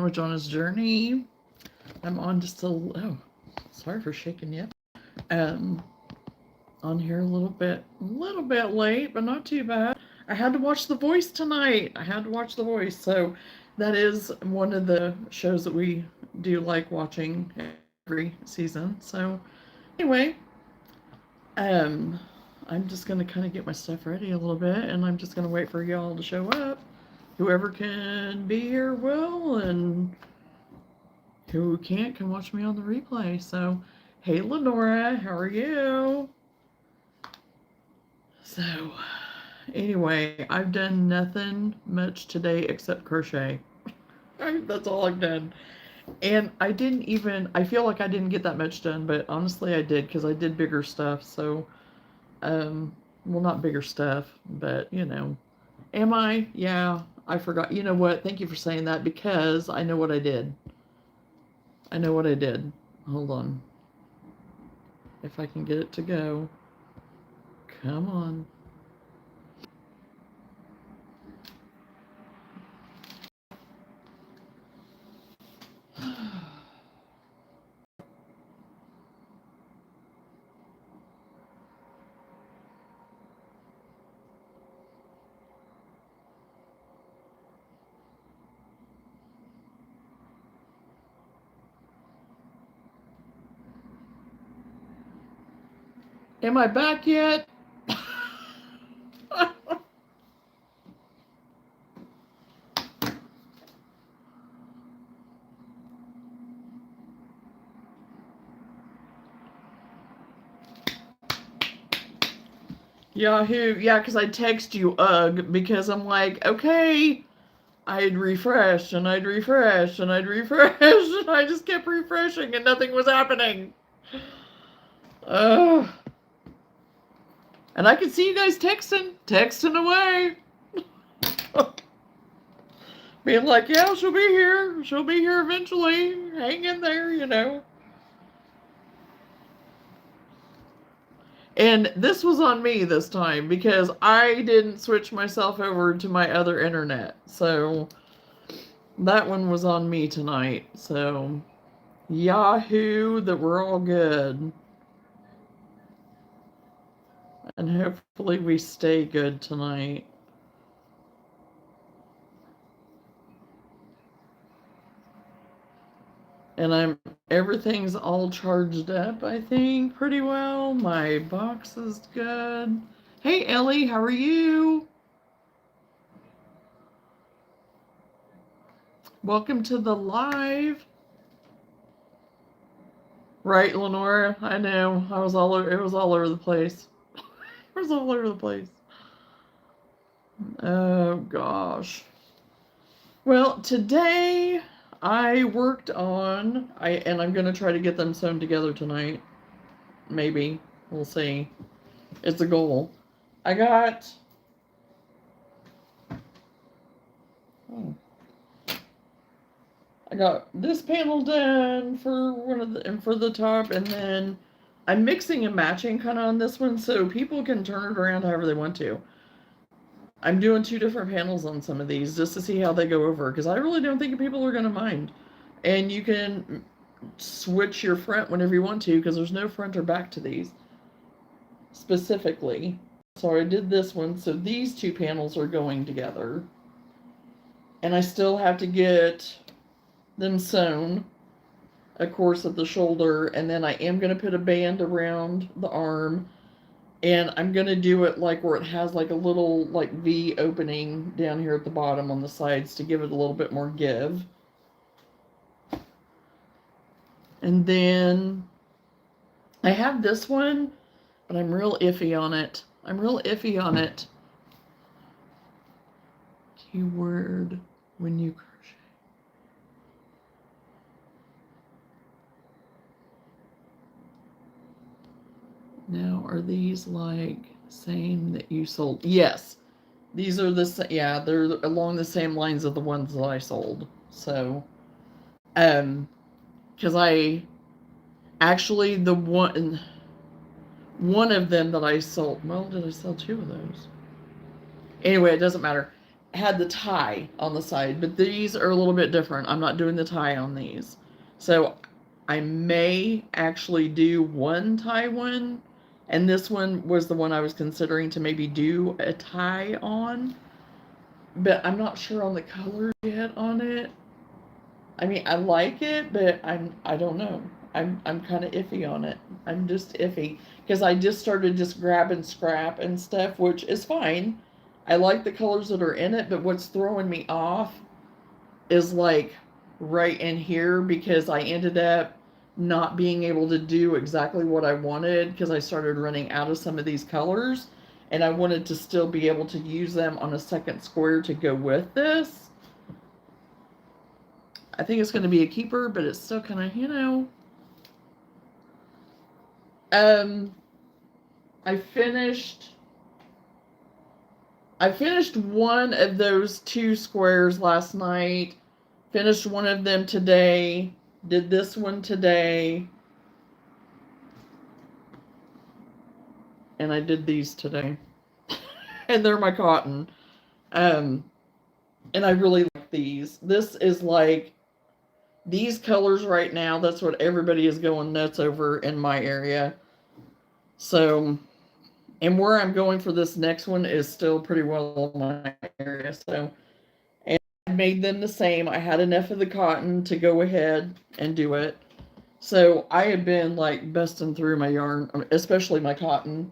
with Johnna's Journey. I'm on just a oh, sorry for shaking you. Um, on here a little bit late, but not too bad. I had to watch The Voice tonight. I had to watch The Voice, so that is one of the shows that we do like watching every season. So anyway, um, I'm just gonna kind of get my stuff ready a little bit, and I'm just gonna wait for y'all to show up. Whoever can be here will, and who can't can watch me on the replay. So, hey Lenora, how are you? So, anyway, I've done nothing much today except crochet. That's all I've done. And I feel like I didn't get that much done, but honestly I did because I did bigger stuff. So, well, not bigger stuff, but am I? Yeah, I forgot. You know what? Thank you for saying that because I know what I did. I know what I did. Hold on. If I can get it to go. Come on. Am I back yet? Yahoo. Yeah, because I text you, ugh, because I'm like, okay. I'd refresh and I'd refresh and I'd refresh and I just kept refreshing and nothing was happening. Ugh. And I could see you guys texting away. Being like, yeah, she'll be here. She'll be here eventually. Hang in there. And this was on me this time because I didn't switch myself over to my other internet. So that one was on me tonight. So Yahoo, that we're all good. And hopefully we stay good tonight. And everything's all charged up, I think, pretty well. My box is good. Hey Ellie, how are you? Welcome to the live. Right, Lenora? I know. It was all over the place. It was all over the place. Oh gosh. Well, today I worked on and I'm gonna try to get them sewn together tonight. Maybe. We'll see. It's a goal. I got this panel done for for the top, and then I'm mixing and matching kind of on this one so people can turn it around however they want to. I'm doing 2 different panels on some of these just to see how they go over because I really don't think people are going to mind. And you can switch your front whenever you want to because there's no front or back to these specifically. So I did this one, so these 2 panels are going together. And I still have to get them sewn, of course, at the shoulder, and then I am going to put a band around the arm, and I'm going to do it like where it has like a little like V opening down here at the bottom on the sides to give it a little bit more give. And then I have this one, but I'm real iffy on it. Keyword when you crochet. Now, are these like same that you sold? Yes. These are yeah, they're along the same lines of the ones that I sold. So, because I actually the one of them that I sold, well, did I sell 2 of those? Anyway, it doesn't matter. had the tie on the side, but these are a little bit different. I'm not doing the tie on these. So I may actually do one tie one, and this one was the one I was considering to maybe do a tie on, but I'm not sure on the color yet on it. I mean, I like it, but I don't know. I'm kind of iffy on it. I'm just iffy because I just started just grabbing scrap and stuff, which is fine. I like the colors that are in it, but what's throwing me off is like right in here because I ended up not being able to do exactly what I wanted because I started running out of some of these colors and I wanted to still be able to use them on a second square to go with this. I think it's going to be a keeper, but it's still kind of, um, I finished one of those 2 squares last night, finished one of them today, did this one today, and I did these today. And they're my cotton. And I really like these. This is like, these colors right now, that's what everybody is going nuts over in my area. So, and where I'm going for this next one is still pretty well in my area. So, and I made them the same. I had enough of the cotton to go ahead and do it. So I have been like busting through my yarn, especially my cotton.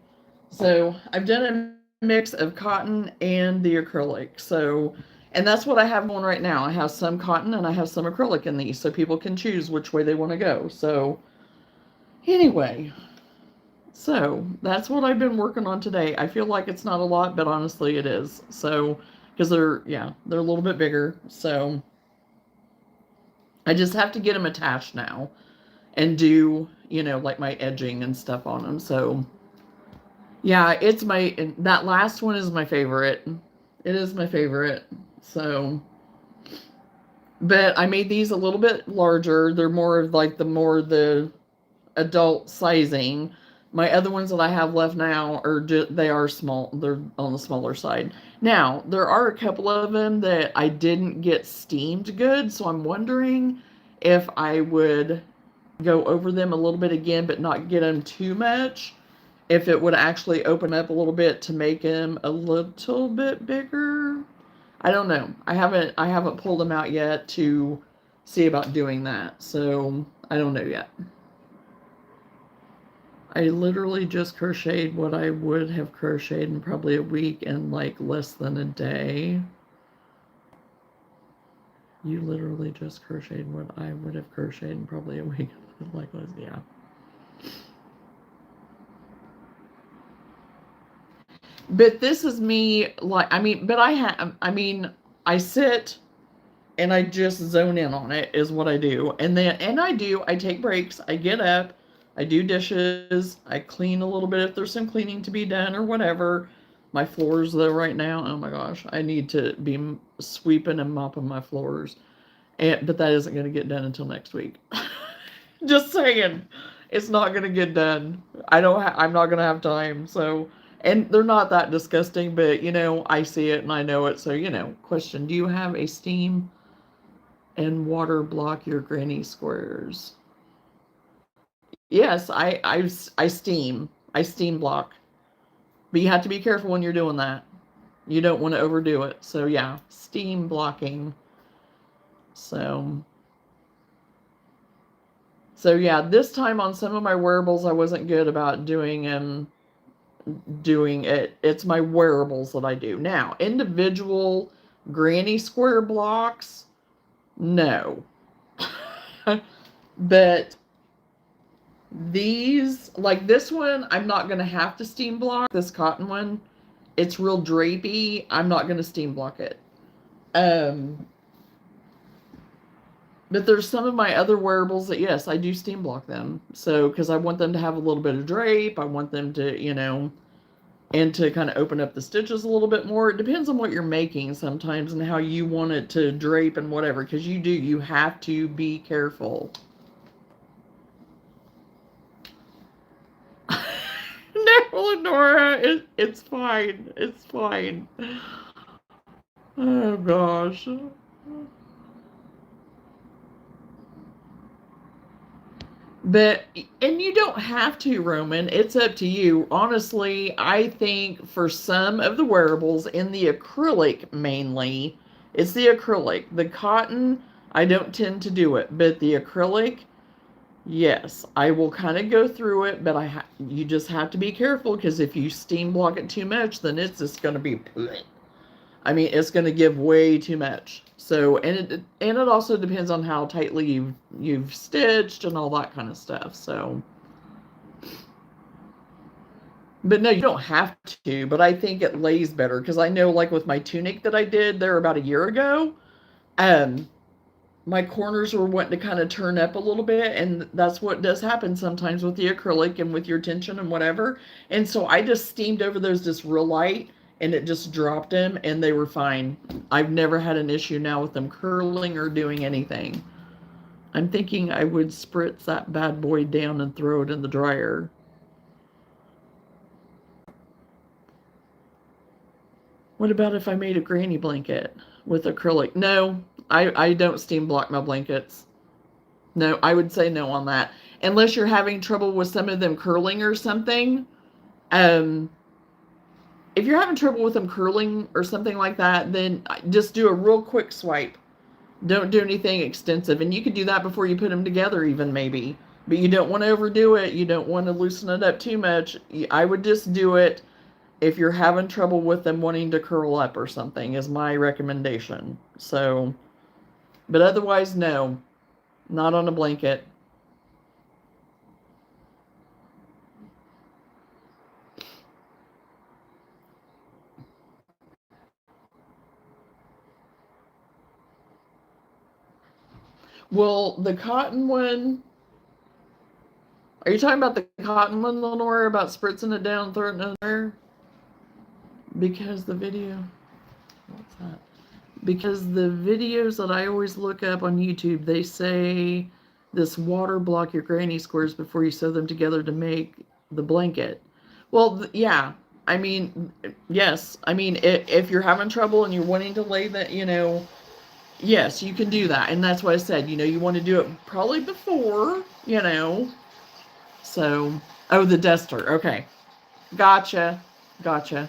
So I've done a mix of cotton and the acrylic. So, and that's what I have going right now. I have some cotton and I have some acrylic in these, so people can choose which way they want to go. So anyway, so that's what I've been working on today. I feel like it's not a lot, but honestly it is. So, because they're a little bit bigger. So I just have to get them attached now and do, like my edging and stuff on them. So yeah, that last one is my favorite. It is my favorite. So, but I made these a little bit larger. They're more of like the adult sizing. My other ones that I have left now they are small. They're on the smaller side. Now, there are a couple of them that I didn't get steamed good, so I'm wondering if I would go over them a little bit again, but not get them too much. If it would actually open up a little bit to make them a little bit bigger. I don't know. I haven't pulled them out yet to see about doing that. So I don't know yet. I literally just crocheted what I would have crocheted in probably a week in like less than a day. You literally just crocheted what I would have crocheted in probably a week. Like, yeah. But this is me, like, I sit and I just zone in on it is what I do. And I take breaks. I get up, I do dishes, I clean a little bit if there's some cleaning to be done or whatever. My floors, though, right now, oh my gosh, I need to be sweeping and mopping my floors. But that isn't going to get done until next week. Just saying, it's not going to get done. I'm not going to have time, so... And they're not that disgusting, but, I see it and I know it. So, question, do you have a steam and water block your granny squares? Yes, I steam. I steam block. But you have to be careful when you're doing that. You don't want to overdo it. So, yeah, steam blocking. So yeah, this time on some of my wearables, I wasn't good about doing it. It's my wearables that I do. Now, individual granny square blocks, no. But these, like this one, I'm not going to have to steam block. This cotton one, it's real drapey. I'm not going to steam block it. But there's some of my other wearables that, yes, I do steam block them. So, because I want them to have a little bit of drape. I want them to, and to kind of open up the stitches a little bit more. It depends on what you're making sometimes and how you want it to drape and whatever. Because you have to be careful. No, Lenora, it's fine. It's fine. Oh gosh. But, and you don't have to, Roman. It's up to you. Honestly, I think for some of the wearables in the acrylic mainly, it's the acrylic. The cotton, I don't tend to do it, but the acrylic, yes, I will kind of go through it, but you just have to be careful because if you steam block it too much, then it's just going to be I mean, it's going to give way too much. So, and it also depends on how tightly you've stitched and all that kind of stuff. So, but no, you don't have to. But I think it lays better because I know, like with my tunic that I did there about a year ago, um, my corners were wanting to kind of turn up a little bit, and that's what does happen sometimes with the acrylic and with your tension and whatever. And so I just steamed over those just real light, and it just dropped them, and they were fine. I've never had an issue now with them curling or doing anything. I'm thinking I would spritz that bad boy down and throw it in the dryer. What about if I made a granny blanket with acrylic? No, I don't steam block my blankets. No, I would say no on that. Unless you're having trouble with some of them curling or something. Um, if you're having trouble with them curling or something like that, then just do a real quick swipe. Don't do anything extensive. And you could do that before you put them together, even maybe. But you don't want to overdo it. You don't want to loosen it up too much. I would just do it if you're having trouble with them wanting to curl up or something, is my recommendation. So, but otherwise, no, not on a blanket. Well, the cotton one, are you talking about the cotton one, Lenore, about spritzing it down, throwing it in there? Because the video, what's that? Because the videos that I always look up on YouTube, they say this water block your granny squares before you sew them together to make the blanket. Well, yeah. I mean, yes. I mean, if you're having trouble and you're wanting to lay that, yes, you can do that. And that's what I said. You want to do it probably before. So, oh, the duster. Okay. Gotcha. Gotcha.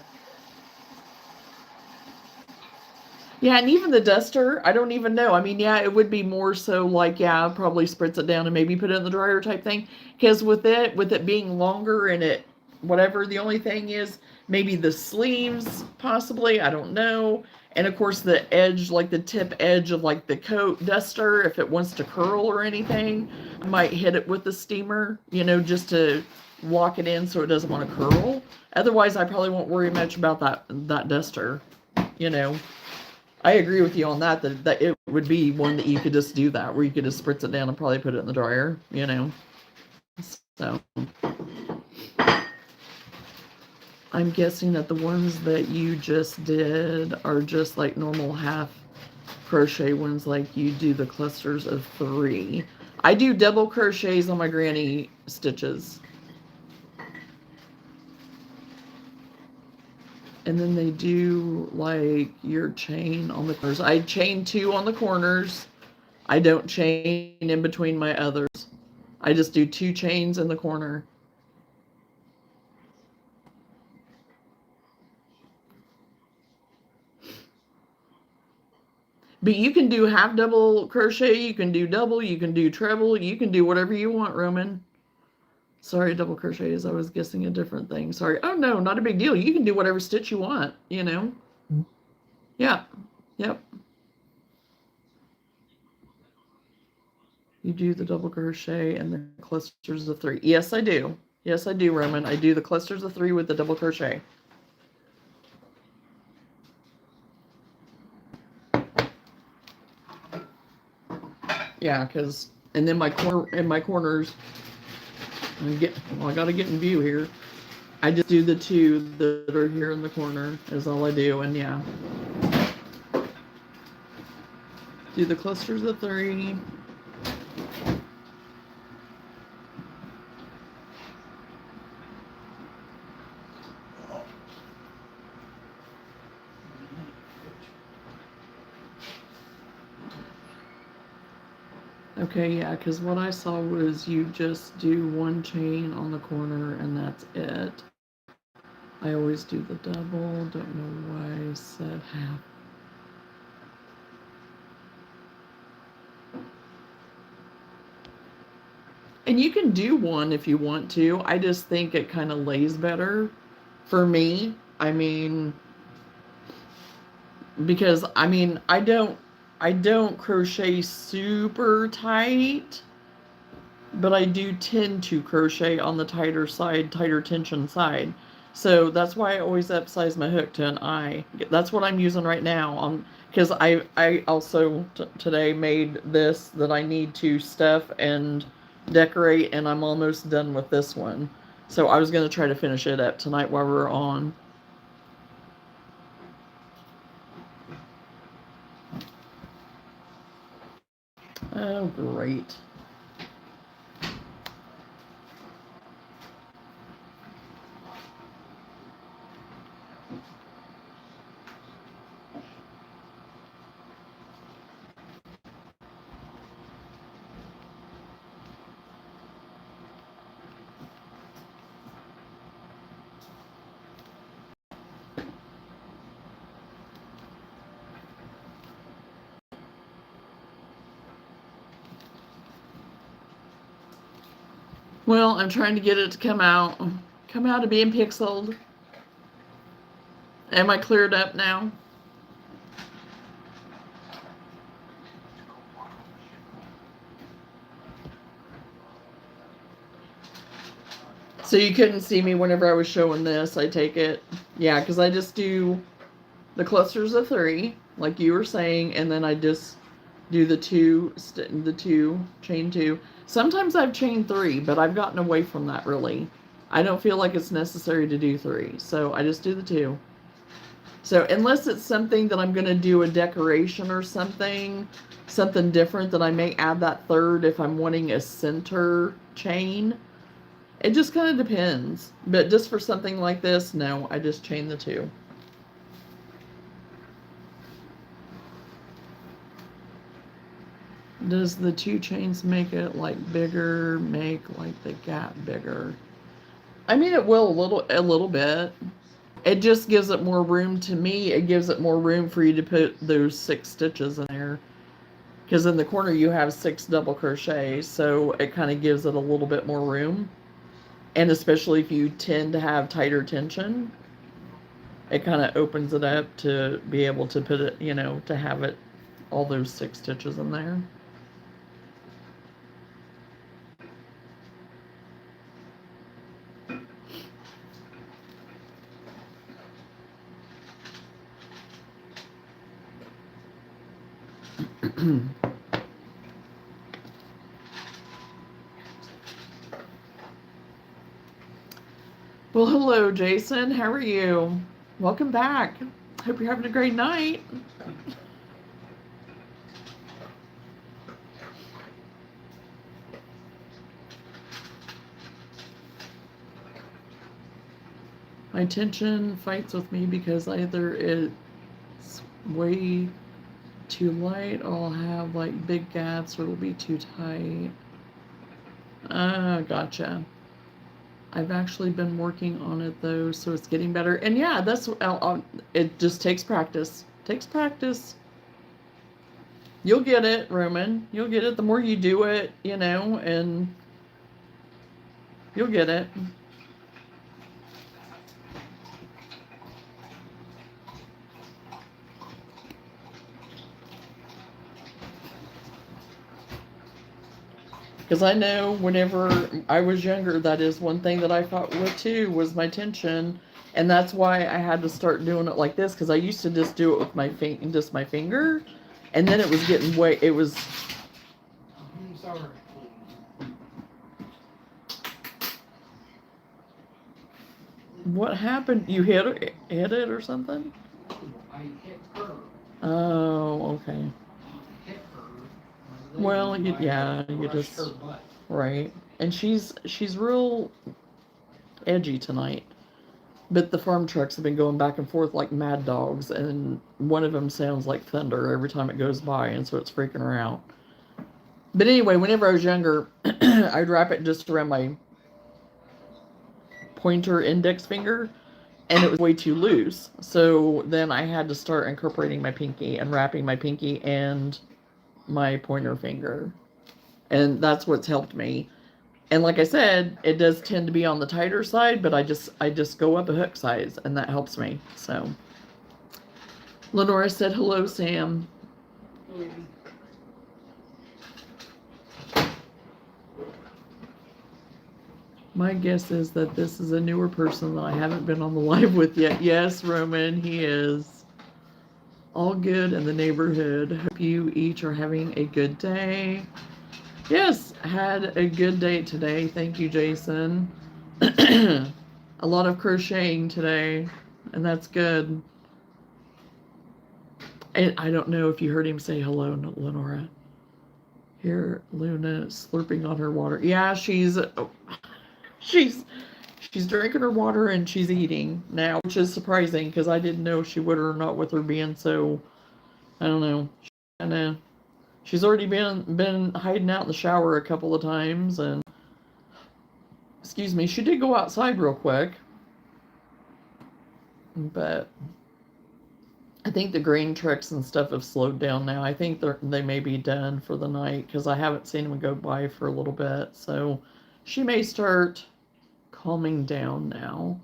Yeah, and even the duster, I don't even know. I mean, yeah, it would be more so like, yeah, probably spritz it down and maybe put it in the dryer type thing. Because with it being longer and it, whatever, the only thing is maybe the sleeves, possibly, I don't know. And of course, the edge, like the tip edge of like the coat duster, if it wants to curl or anything, I might hit it with the steamer, just to lock it in so it doesn't want to curl. Otherwise, I probably won't worry much about that duster, you know. I agree with you on that it would be one that you could just do that, where you could just spritz it down and probably put it in the dryer. So I'm guessing that the ones that you just did are just like normal half crochet ones, like you do the clusters of 3. I do double crochets on my granny stitches. And then they do like your chain on the corners. I chain 2 on the corners. I don't chain in between my others. I just do 2 chains in the corner. But you can do half double crochet, you can do double, you can do treble, you can do whatever you want, Roman. Sorry, double crochets. I was guessing a different thing. Sorry. Oh, no, not a big deal. You can do whatever stitch you want. Yeah. Yep. You do the double crochet and the clusters of 3. Yes, I do. Yes, I do, Roman. I do the clusters of 3 with the double crochet. Yeah, and then my corners, I gotta get in view here. I just do the 2 that are here in the corner is all I do, and yeah. Do the clusters of 3. Okay, yeah, because what I saw was you just do one chain on the corner and that's it. I always do the double. Don't know why I said half. And you can do one if you want to. I just think it kind of lays better for me. I mean, because I don't crochet super tight, but I do tend to crochet on the tighter side, tighter tension side. So that's why I always upsize my hook to an I. That's what I'm using right now on, because I also today made this that I need to stuff and decorate, and I'm almost done with this one. So I was going to try to finish it up tonight while we're on. Oh, great. Well, I'm trying to get it to come out of being pixeled. Am I cleared up now? So you couldn't see me whenever I was showing this, I take it. Yeah, because I just do the clusters of 3, like you were saying, and then I just do the two, chain 2. Sometimes I've chained 3, but I've gotten away from that really. I don't feel like it's necessary to do 3, so I just do the 2. So unless it's something that I'm going to do a decoration or something different, that I may add that 3rd if I'm wanting a center chain. It just kind of depends. But just for something like this, no, I just chain the 2. Does the 2 chains make it like bigger, make like the gap bigger? I mean, it will a little bit. It just gives it more room. To me, it gives it more room for you to put those 6 stitches in there. Because in the corner you have 6 double crochets, so it kind of gives it a little bit more room. And especially if you tend to have tighter tension, it kind of opens it up to be able to put it, to have it, all those 6 stitches in there. Well, hello, Jason. How are you? Welcome back. Hope you're having a great night. My tension fights with me because either it's way too light, or I'll have like big gaps, or it'll be too tight. Gotcha. I've actually been working on it though, so it's getting better. And yeah, it just takes practice. Takes practice. You'll get it, Roman. You'll get it. The more you do it, and you'll get it. Because I know whenever I was younger, that is one thing that I fought with too, was my tension. And that's why I had to start doing it like this, because I used to just do it with just my finger. And then it was getting it was. I'm sorry. What happened? You hit it or something? I hit her. Oh, okay. Hit her. Well, you just, right. And she's real edgy tonight. But the farm trucks have been going back and forth like mad dogs, and one of them sounds like thunder every time it goes by, and so it's freaking her out. But anyway, whenever I was younger, I'd wrap it just around my pointer index finger, and it was way too loose. So then I had to start incorporating my pinky and wrapping my pinky and my pointer finger. And that's what's helped me. And like I said, it does tend to be on the tighter side, but I just go up a hook size, and that helps me. So Lenora said hello, Sam. My guess is that this is a newer person that I haven't been on the live with yet. Yes, Roman, he is. All good in the neighborhood. Hope you each are having a good day. Yes, had a good day today. Thank you, Jason. A lot of crocheting today, and that's good. And I don't know if you heard him say hello, Lenora. Here, Luna slurping on her water. Yeah, she's drinking her water and she's eating now, which is surprising because I didn't know if she would or not with her being so, I don't know. She's already been hiding out in the shower a couple of times, and excuse me, she did go outside real quick, but I think the grain trucks and stuff have slowed down now. I think they may be done for the night because I haven't seen them go by for a little bit, so she may start calming down now.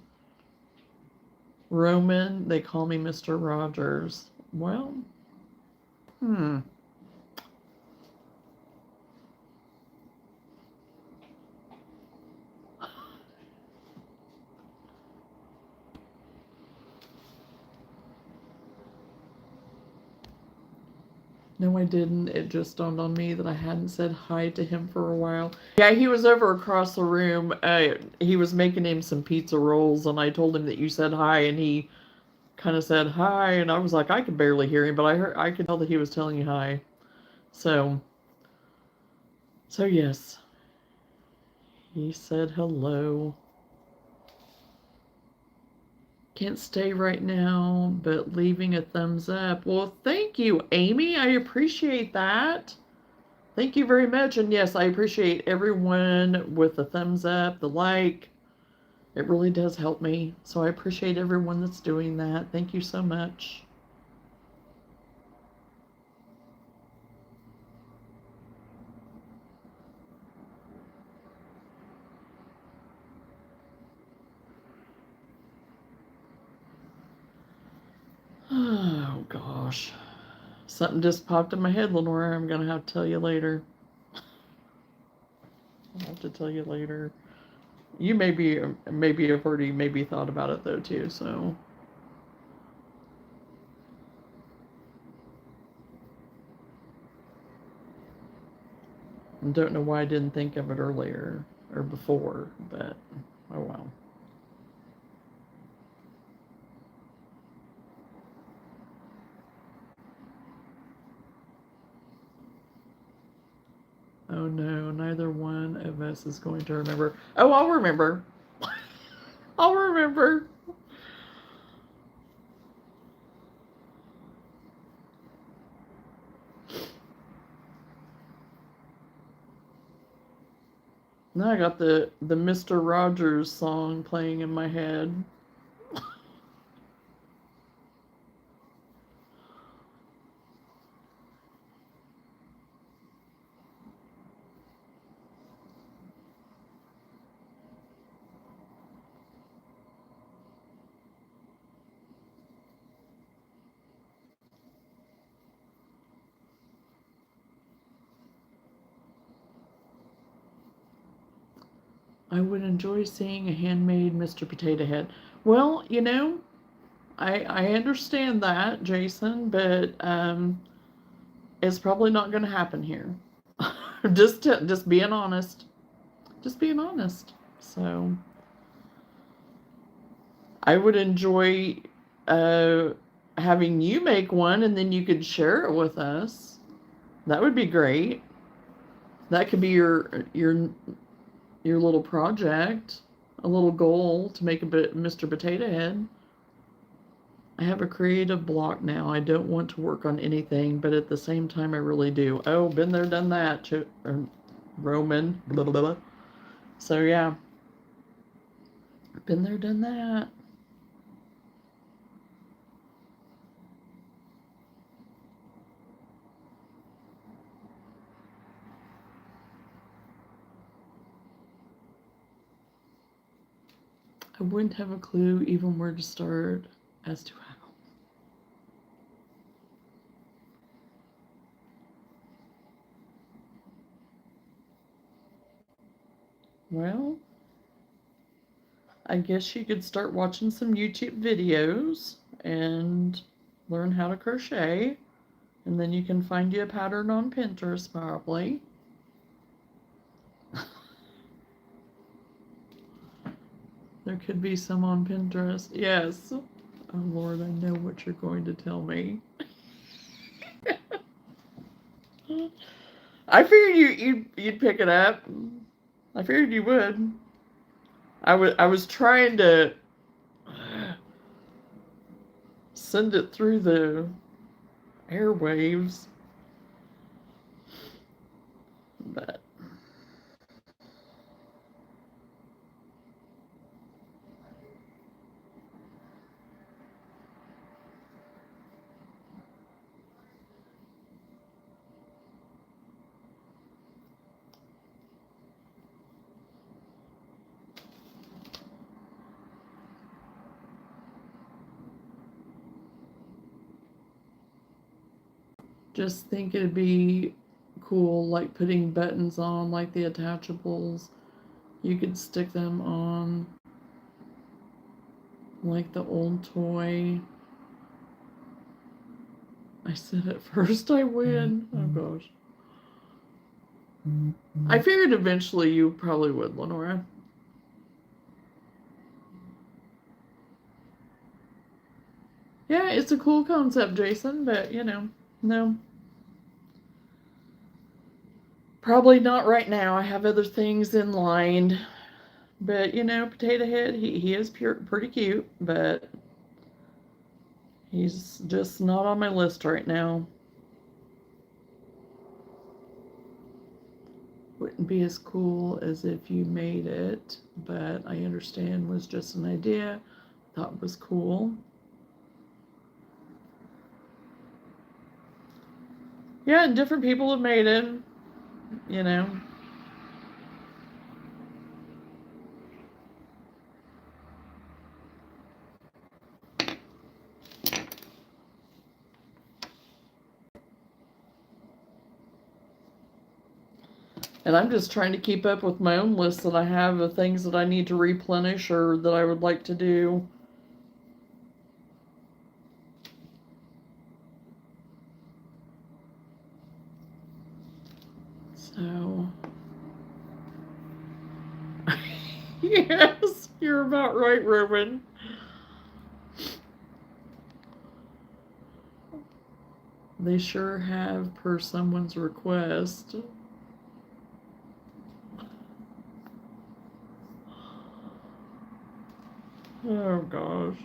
Roman, they call me Mr. Rogers. Well, No, I didn't. It just dawned on me that I hadn't said hi to him for a while. Yeah, he was over across the room. He was making him some pizza rolls, and I told him that you said hi, and he kind of said hi, and I was like, I could barely hear him, but I could tell that he was telling you hi. So yes, he said hello. Can't stay right now, but leaving a thumbs up. Well, thank you, Amy. I appreciate that. Thank you very much. And yes, I appreciate everyone with the thumbs up, the like. It really does help me. So I appreciate everyone that's doing that. Thank you so much. Oh, gosh. Something just popped in my head, Lenora. I'm going to have to tell you later. I'll have to tell you later. You maybe have already maybe thought about it, though, too, so... I don't know why I didn't think of it earlier or before, but oh well. Oh no, neither one of us is going to remember. Oh, I'll remember. I'll remember. Now I got the Mr. Rogers song playing in my head. I would enjoy seeing a handmade Mr. Potato Head. Well, you know, I understand that, Jason, but it's probably not going to happen here. just being honest. Just being honest. So I would enjoy having you make one, and then you could share it with us. That would be great. That could be your little project, a little goal to make a bit Mr. Potato Head. I have a creative block now. I don't want to work on anything, but at the same time, I really do. Oh, been there, done that. Roman, blah, blah, blah. So, yeah. Been there, done that. I wouldn't have a clue even where to start as to how. Well, I guess you could start watching some YouTube videos and learn how to crochet. And then you can find you a pattern on Pinterest, probably. There could be some on Pinterest. Yes. Oh, Lord, I know what you're going to tell me. I figured you'd pick it up. I figured you would. I was trying to send it through the airwaves, but just think it'd be cool, like putting buttons on, like the attachables. You could stick them on like the old toy. I said it first, I win. Oh gosh. I figured eventually you probably would, Lenora. Yeah, it's a cool concept, Jason, but no. Probably not right now. I have other things in line. But, Potato Head, he is pretty cute, but he's just not on my list right now. Wouldn't be as cool as if you made it, but I understand was just an idea. Thought it was cool. Yeah, and different people have made it, you know. And I'm just trying to keep up with my own list that I have of things that I need to replenish or that I would like to do. So, yes, you're about right, Roman. They sure have, per someone's request. Oh gosh.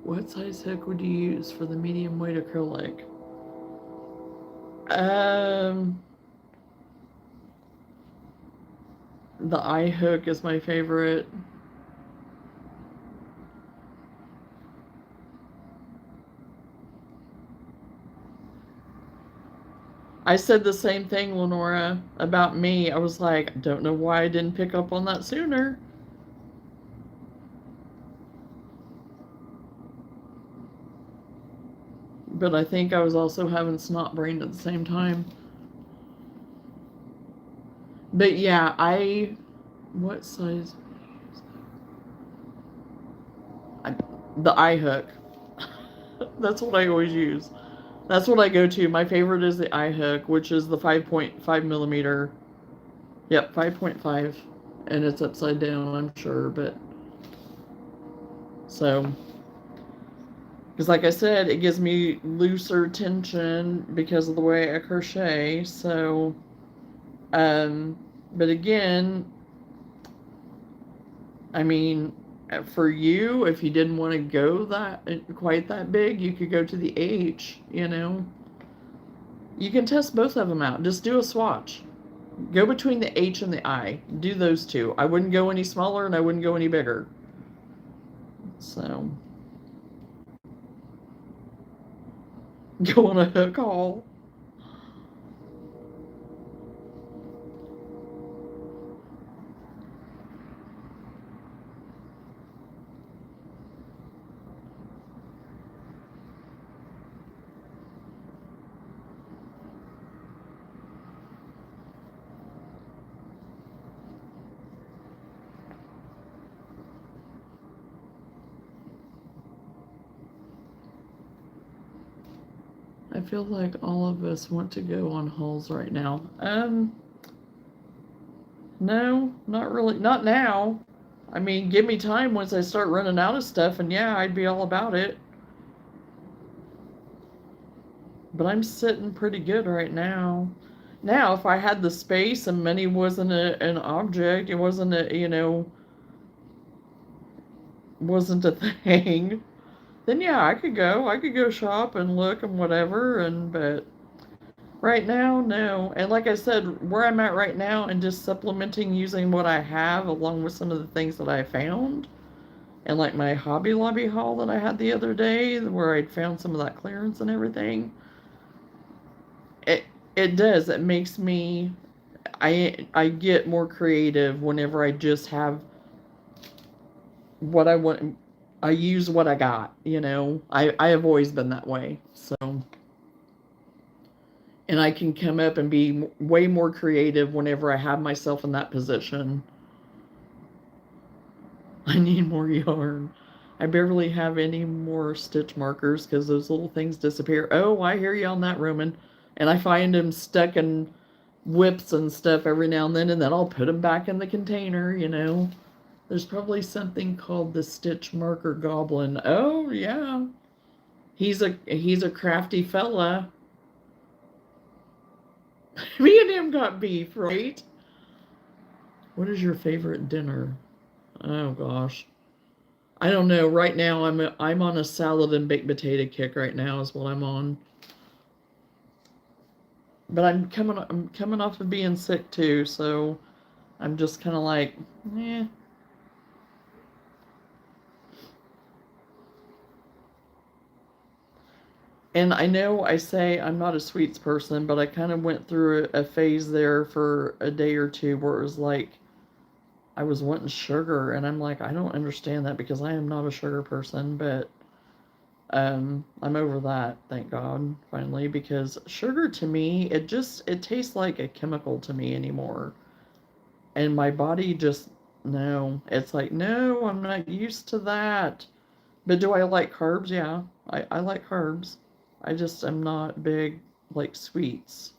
What size hook would you use for the medium weight acrylic? The eye hook is my favorite. I said the same thing, Lenora, about me. I was like, I don't know why I didn't pick up on that sooner. But I think I was also having snot brain at the same time. But yeah, what size? The eye hook. That's what I always use. That's what I go to. My favorite is the eye hook, which is the 5.5 millimeter. Yep, 5.5. And it's upside down, I'm sure, but so, because like I said, it gives me looser tension because of the way I crochet. So, um, but again, I mean, for you, if you didn't want to go that quite that big, you could go to the H, you know. You can test both of them out. Just do a swatch. Go between the H and the I. Do those two. I wouldn't go any smaller and I wouldn't go any bigger. So, go on a hook haul. I feel like all of us want to go on hauls right now. No, not really. Not now. I mean, give me time once I start running out of stuff, and yeah, I'd be all about it. But I'm sitting pretty good right now. Now, if I had the space and money wasn't an object, it wasn't wasn't a thing, then yeah, I could go. I could go shop and look and whatever, but right now, no. And like I said, where I'm at right now and just supplementing using what I have along with some of the things that I found. And like my Hobby Lobby haul that I had the other day where I'd found some of that clearance and everything. It it does. It makes me I get more creative whenever I just have what I want. I use what I got, you know. I have always been that way. So, and I can come up and be way more creative whenever I have myself in that position. I need more yarn. I barely have any more stitch markers because those little things disappear. Oh, I hear you on that, Roman. And I find them stuck in whips and stuff every now and then I'll put them back in the container, you know. There's probably something called the stitch marker goblin. Oh, yeah. He's a crafty fella. Me and him got beef, right? What is your favorite dinner? Oh gosh. I don't know. Right now, I'm on a salad and baked potato kick. Right now is what I'm on. But I'm coming off of being sick too, so I'm just kind of like, eh. And I know I say I'm not a sweets person, but I kind of went through a phase there for a day or two where it was like I was wanting sugar, and I'm like, I don't understand that because I am not a sugar person, but I'm over that, thank God, finally, because sugar to me, it tastes like a chemical to me anymore. And my body just no. It's like, no, I'm not used to that. But do I like carbs? Yeah. I like carbs. I just am not big like sweets.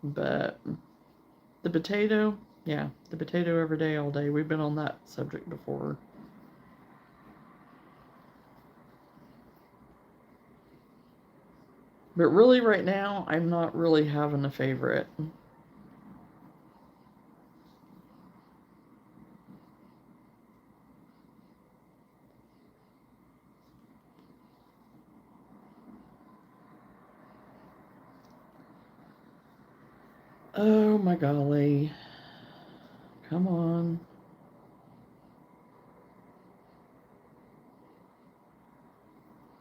But the potato, yeah, the potato every day, all day. We've been on that subject before. But really, right now, I'm not really having a favorite. Oh my golly. Come on.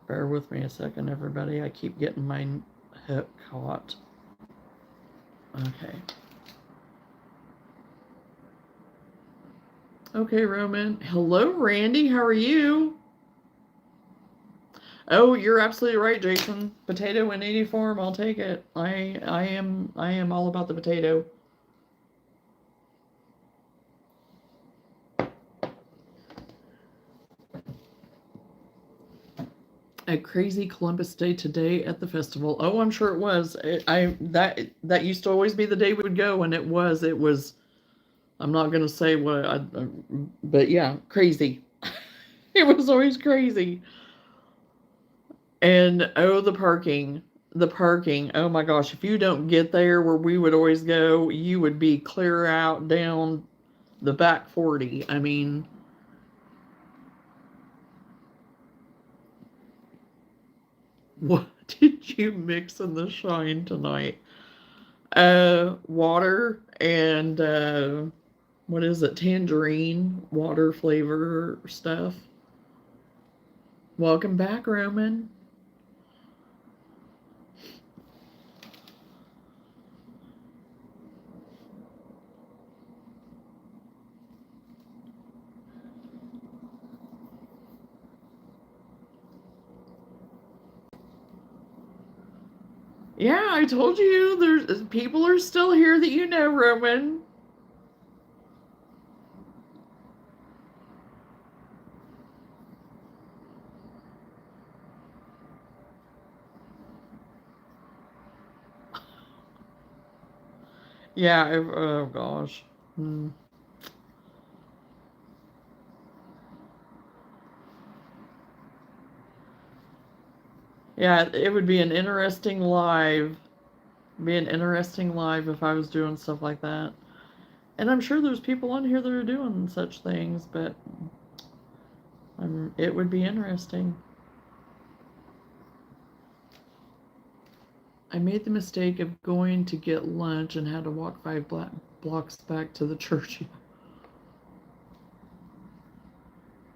Bear with me a second, everybody. I keep getting my hook caught. Okay. Okay, Roman. Hello, Randy. How are you? Oh, you're absolutely right, Jason. Potato in any form, I'll take it. I am all about the potato. a crazy Columbus Day today at the festival. Oh, I'm sure it was. That used to always be the day we would go, and it was. It was. I'm not gonna say what but yeah, crazy. It was always crazy. And oh, the parking. Oh my gosh, if you don't get there where we would always go, you would be clear out down the back 40. I mean, what did you mix in the shine tonight? Water and what is it? Tangerine water flavor stuff. Welcome back, Roman. Yeah, I told you there's people are still here that you know, Roman. Yeah, oh gosh. Hmm. Yeah, it would be an interesting live. Be an interesting live if I was doing stuff like that. And I'm sure there's people on here that are doing such things, but it would be interesting. I made the mistake of going to get lunch and had to walk 5 blocks back to the church.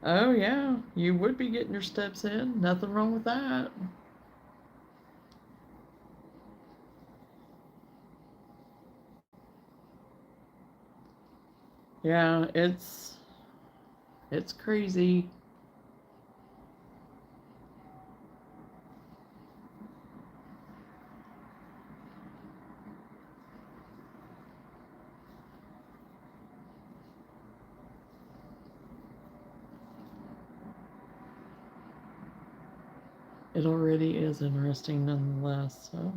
Oh, yeah, you would be getting your steps in. Nothing wrong with that. Yeah, it's crazy. It already is interesting nonetheless, so.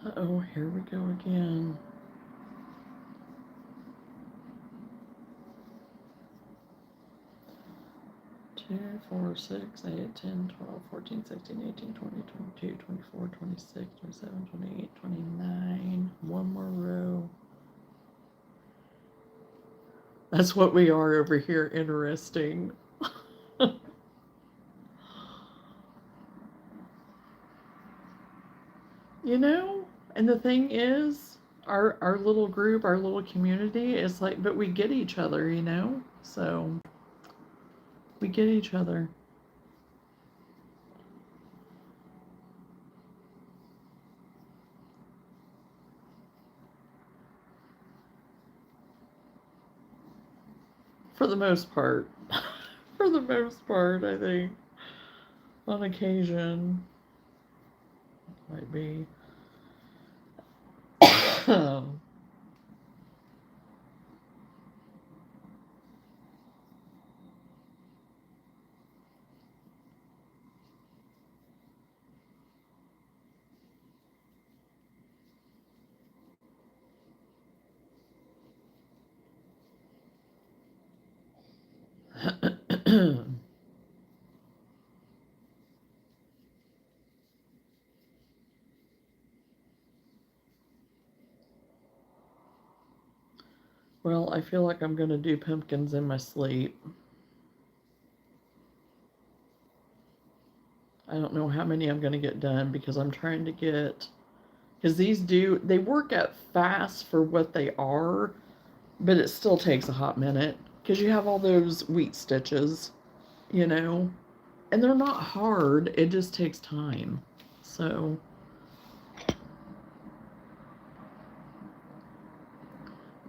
Uh-oh, here we go again. 2, 4, 6, 8, 10, 12, 14, 16, 18, 20, 22, 24, 26, 27, 28, 29. One more row. That's what we are over here, interesting. You know, and the thing is, our little group, our little community is like, but we get each other, you know? So we get each other. For the most part. For the most part, I think. On occasion. Might be. Well, I feel like I'm going to do pumpkins in my sleep. I don't know how many I'm going to get done because I'm trying to get, because they work out fast for what they are, but it still takes a hot minute because you have all those wheat stitches, you know, and they're not hard, it just takes time. So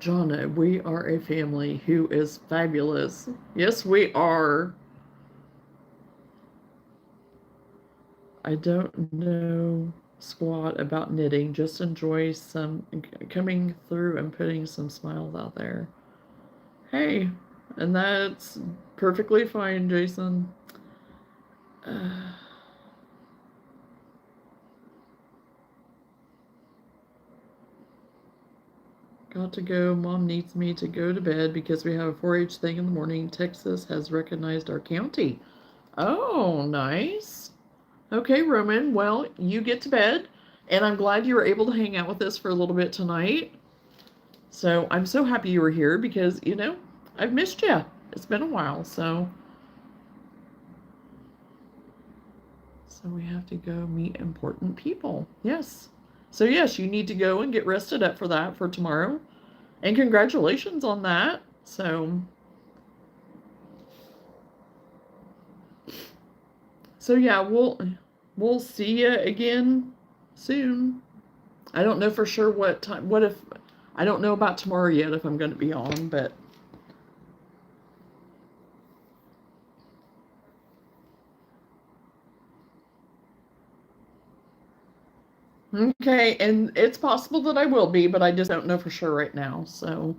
Johnna, we are a family who is fabulous. Yes, we are. I don't know squat about knitting. Just enjoy some coming through and putting some smiles out there. Hey, and that's perfectly fine, Jason. Uh, got to go. Mom needs me to go to bed because we have a 4-H thing in the morning. Texas has recognized our county. Oh, nice. Okay, Roman. Well, you get to bed, and I'm glad you were able to hang out with us for a little bit tonight. So I'm so happy you were here because, I've missed you. It's been a while, so we have to go meet important people. Yes. So yes, you need to go and get rested up for that for tomorrow. And congratulations on that. So yeah, we'll see you again soon. I don't know for sure what time. What if I don't know about tomorrow yet if I'm going to be on, but okay, and it's possible that I will be, but I just don't know for sure right now. So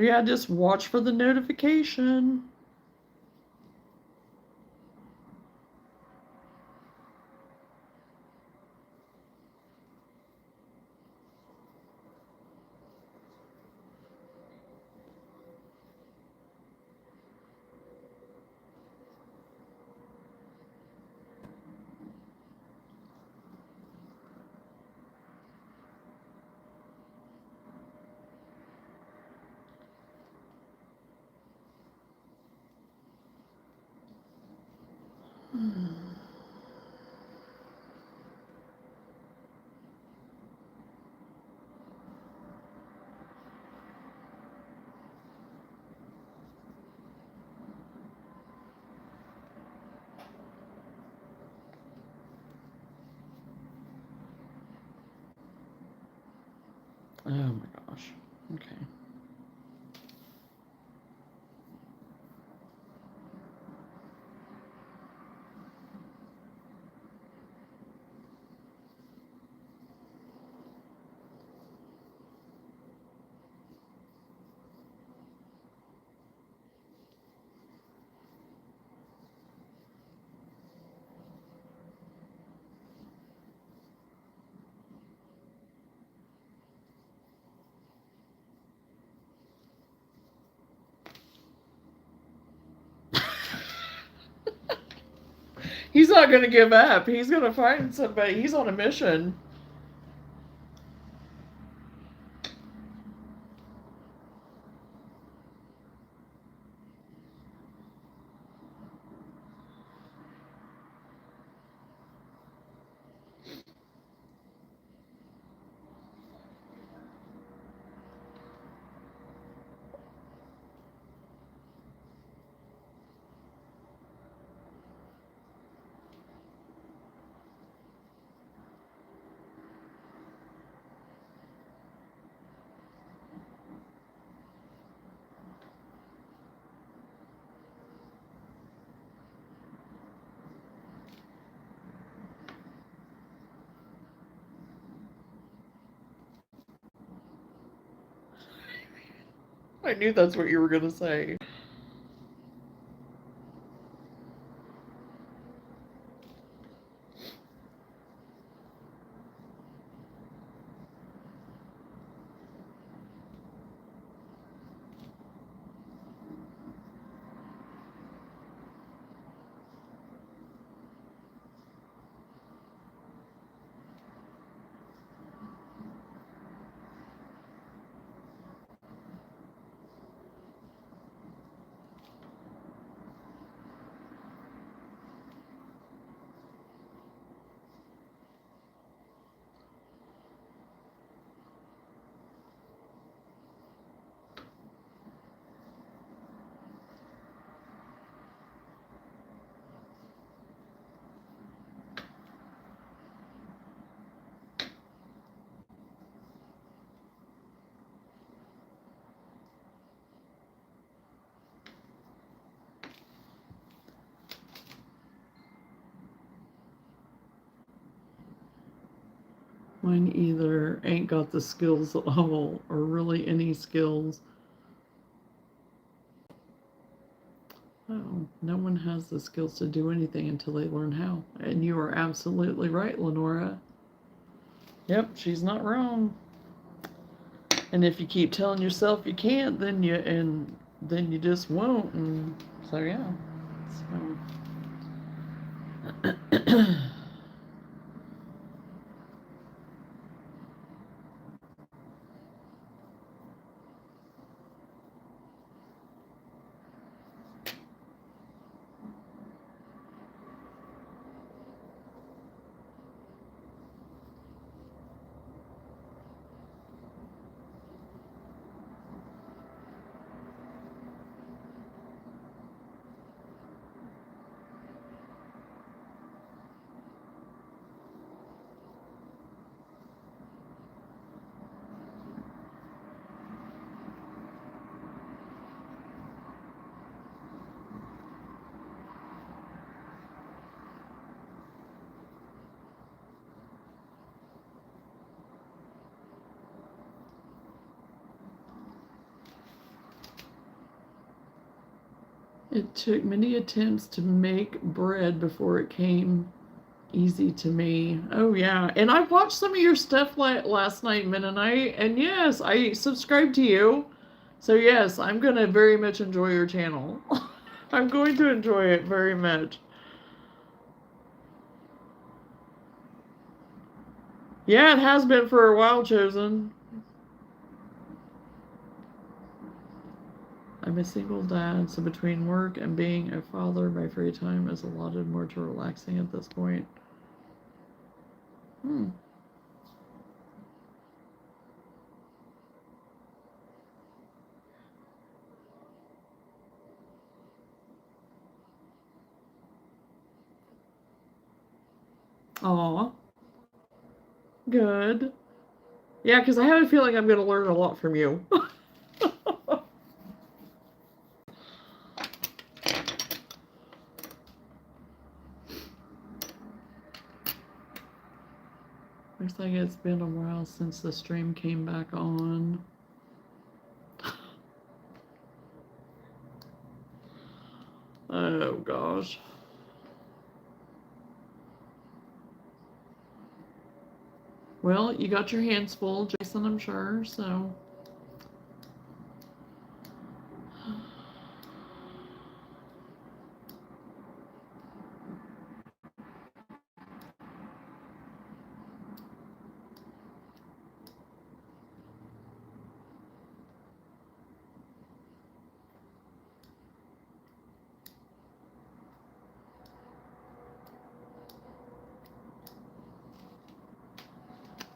yeah, just watch for the notification. Oh my gosh. Okay. He's not going to give up. He's going to find somebody. He's on a mission. I knew that's what you were going to say. Mine either ain't got the skills at all, or really any skills. Oh, no one has the skills to do anything until they learn how. And you are absolutely right, Lenora. Yep, she's not wrong. And if you keep telling yourself you can't, then you just won't. And so yeah. So it took many attempts to make bread before it came easy to me. Oh yeah, and I watched some of your stuff last night, Mennonite, and yes, I subscribed to you. So yes, I'm gonna very much enjoy your channel. I'm going to enjoy it very much. Yeah, it has been for a while, Chosen. I'm a single dad, so between work and being a father, my free time is allotted more to relaxing at this point. Hmm. Aw, good. Yeah, because I have a feeling I'm going to learn a lot from you. Looks like it's been a while since the stream came back on. Oh gosh. Well, you got your hands full, Jason, I'm sure, so.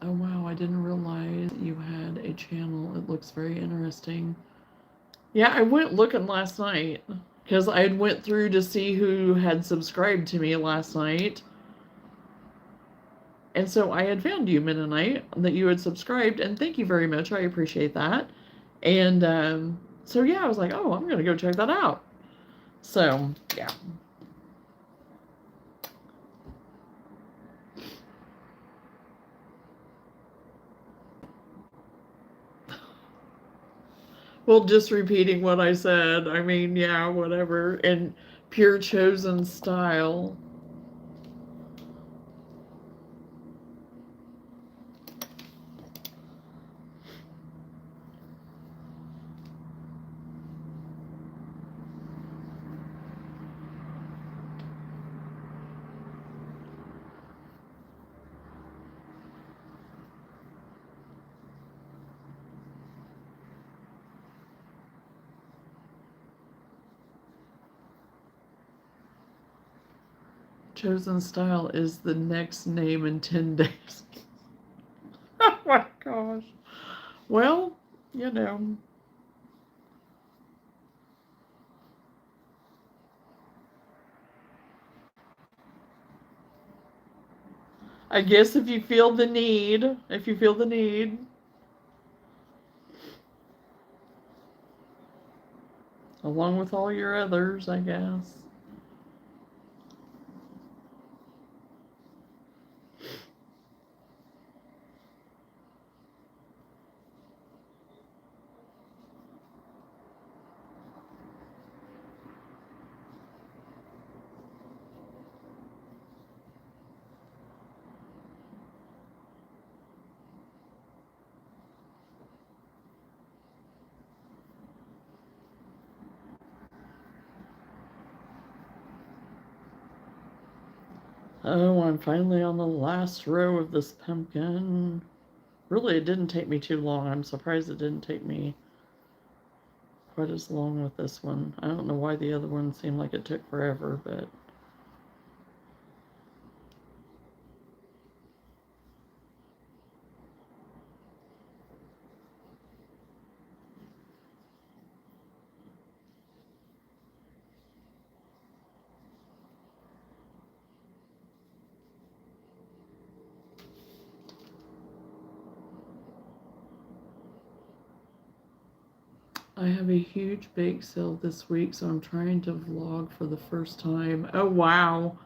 Oh wow, I didn't realize you had a channel. It looks very interesting. Yeah, I went looking last night because I went through to see who had subscribed to me last night. And so I had found you, Mennonite, that you had subscribed, and thank you very much. I appreciate that. And so yeah, I was like, oh, I'm going to go check that out. So, yeah. Well, just repeating what I said. I mean, yeah, whatever. And pure chosen style. Chosen style is the next name in 10 days. Oh my gosh. Well, you know. I guess if you feel the need, along with all your others, I guess. Oh, I'm finally on the last row of this pumpkin. Really, it didn't take me too long. I'm surprised it didn't take me quite as long with this one. I don't know why the other one seemed like it took forever, but... I have a huge bake sale this week, so I'm trying to vlog for the first time. Oh, wow.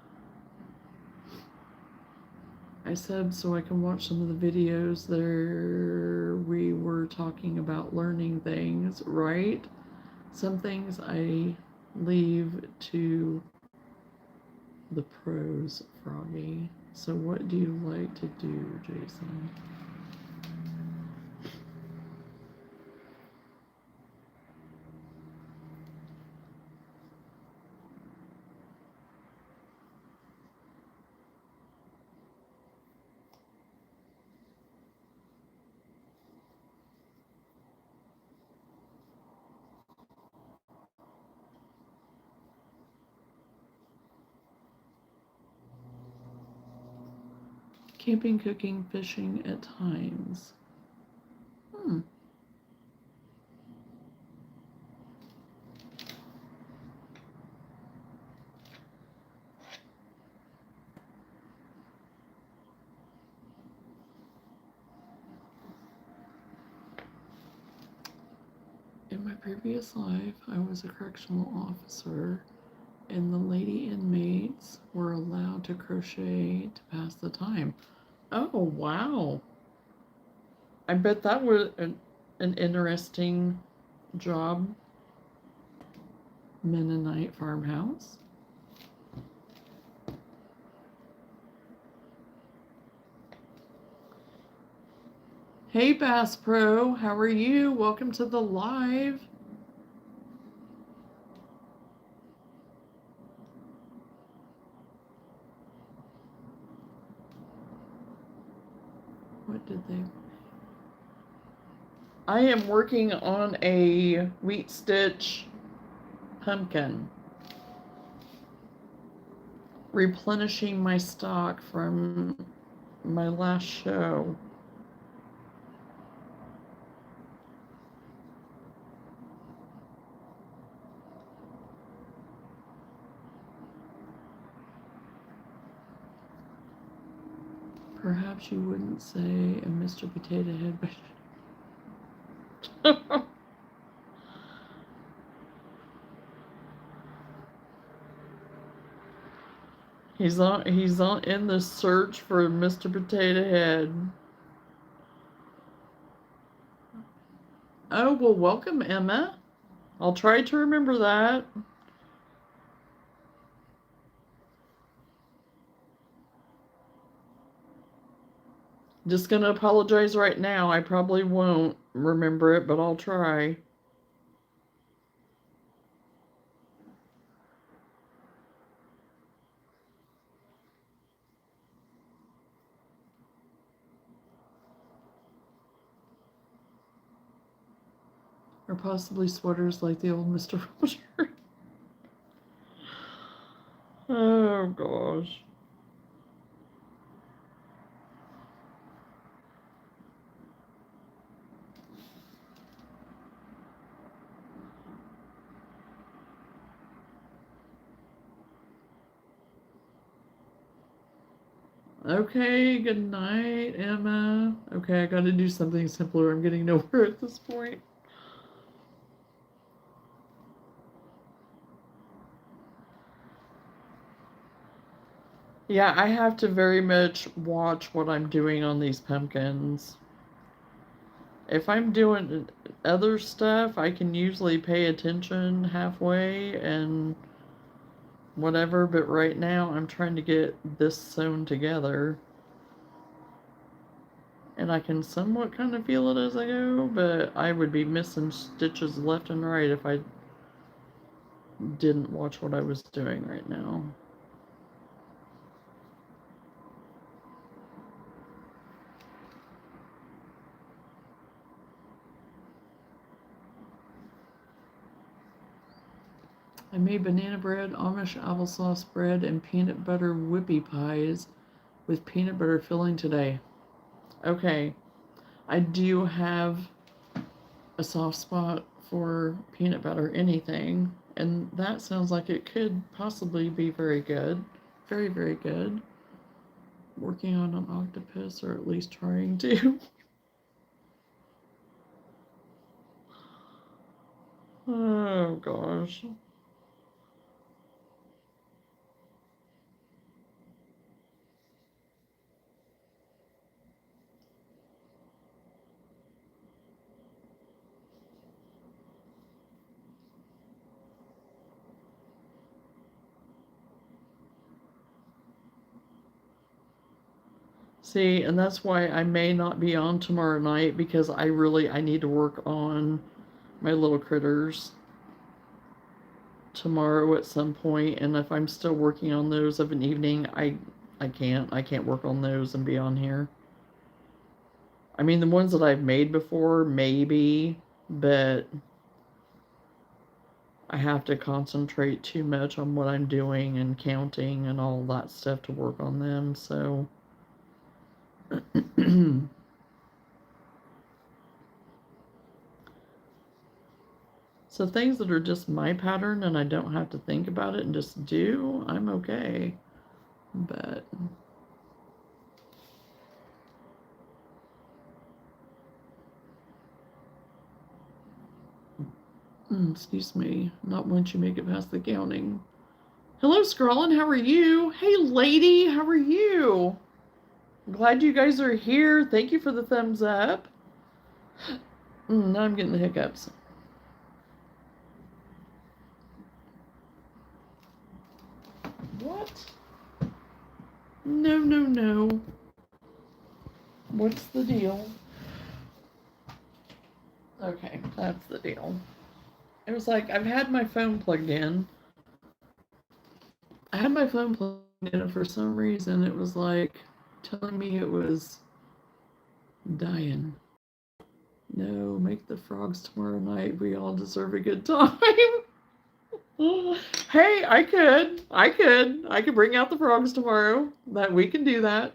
I said so I can watch some of the videos there. We were talking about learning things, right? Some things I leave to the pros, Froggy. So what do you like to do, Jason? Camping, cooking, fishing at times. In my previous life, I was a correctional officer, and the lady inmates were allowed to crochet to pass the time. Oh, wow. I bet that was an interesting job. Mennonite farmhouse. Hey, Bass Pro, how are you? Welcome to the live. What did they... I am working on a wheat stitch pumpkin. Replenishing my stock from my last show. Perhaps you wouldn't say a Mr. Potato Head, but... He's on in the search for Mr. Potato Head. Oh, well, welcome, Emma. I'll try to remember that. Just gonna apologize right now. I probably won't remember it, but I'll try. Or possibly sweaters like the old Mr. Roger. Oh, gosh. Okay, good night, Emma. Okay, I gotta do something simpler. I'm getting nowhere at this point. Yeah, I have to very much watch what I'm doing on these pumpkins. If I'm doing other stuff, I can usually pay attention halfway and whatever, but right now I'm trying to get this sewn together. And I can somewhat kind of feel it as I go, but I would be missing stitches left and right if I didn't watch what I was doing right now. I made banana bread, Amish applesauce bread, and peanut butter whippy pies with peanut butter filling today. Okay, I do have a soft spot for peanut butter anything, and that sounds like it could possibly be very good. Very, very good. Working on an octopus, or at least trying to. Oh gosh. See, and that's why I may not be on tomorrow night, because I need to work on my little critters tomorrow at some point, and if I'm still working on those of an evening, I can't work on those and be on here. I mean, the ones that I've made before, maybe, but I have to concentrate too much on what I'm doing and counting and all that stuff to work on them, so so things that are just my pattern and I don't have to think about it and just do, I'm okay. But excuse me, not once you make it past the counting. Hello, Scrawlin', how are you? Hey, lady, how are you? I'm glad you guys are here. Thank you for the thumbs up. Now I'm getting the hiccups. What? No, no, no. What's the deal? Okay, that's the deal. It was like, I've had my phone plugged in. I had my phone plugged in, and for some reason it was like telling me it was dying. No, make the frogs tomorrow night. We all deserve a good time. Hey, I could bring out the frogs tomorrow. That we can do that.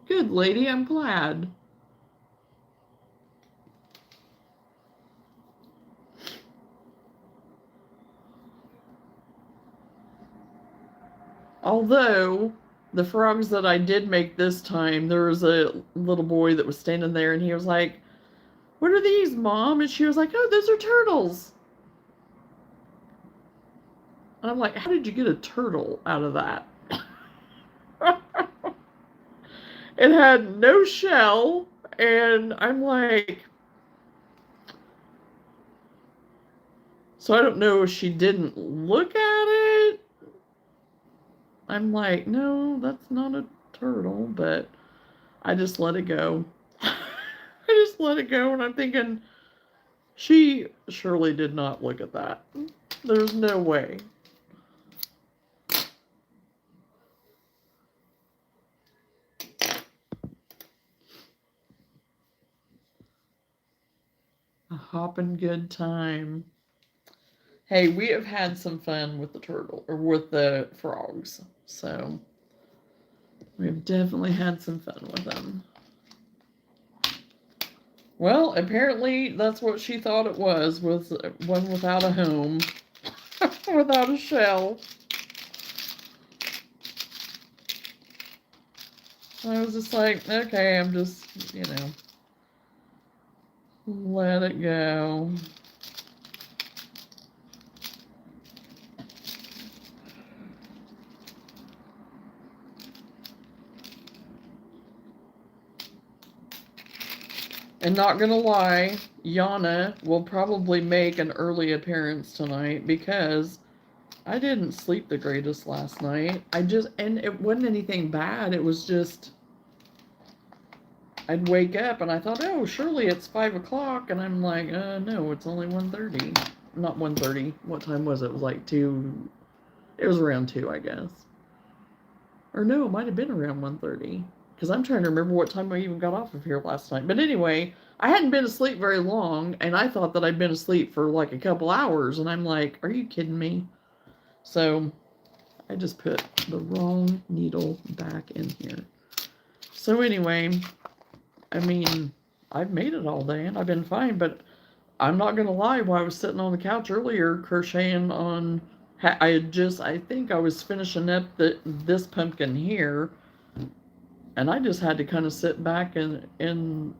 Good lady, I'm glad. Although the frogs that I did make this time, there was a little boy that was standing there and he was like, "What are these, Mom?" And she was like, "Oh, those are turtles." And I'm like, "How did you get a turtle out of that?" It had no shell, and I'm like, so I don't know if she didn't look at it. I'm like, no, that's not a turtle, but I just let it go. I just let it go, and I'm thinking, she surely did not look at that. There's no way. A hopping good time. Hey, we have had some fun with the turtle, or with the frogs, so we've definitely had some fun with them. Well, apparently that's what she thought it was one without a home, without a shell. I was just like, okay, I'm just, let it go. And not gonna lie, Johnna will probably make an early appearance tonight, because I didn't sleep the greatest last night. And it wasn't anything bad. It was just, I'd wake up and I thought, oh, surely it's 5 o'clock. And I'm like, no, it's only 1:30. Not 1:30. What time was it? It was like 2. It was around 2, I guess. Or no, it might have been around 1:30. because I'm trying to remember what time I even got off of here last night. But anyway, I hadn't been asleep very long, and I thought that I'd been asleep for like a couple hours, and I'm like, are you kidding me? So I just put the wrong needle back in here. So anyway, I mean, I've made it all day, and I've been fine, but I'm not going to lie, while I was sitting on the couch earlier crocheting on, I think I was finishing up this pumpkin here, and I just had to kind of sit back and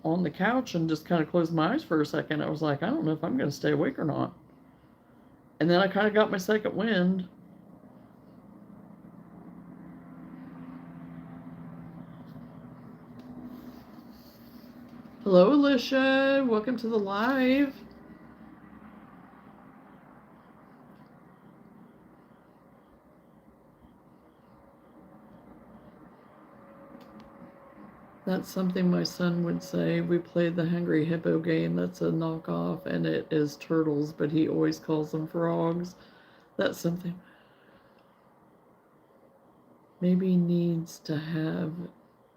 on the couch and just kind of close my eyes for a second. I was like, I don't know if I'm going to stay awake or not. And then I kind of got my second wind. Hello, Alicia. Welcome to the live. That's something my son would say. We played the Hungry Hippo game. That's a knockoff, and it is turtles, but he always calls them frogs. That's something. Maybe needs to have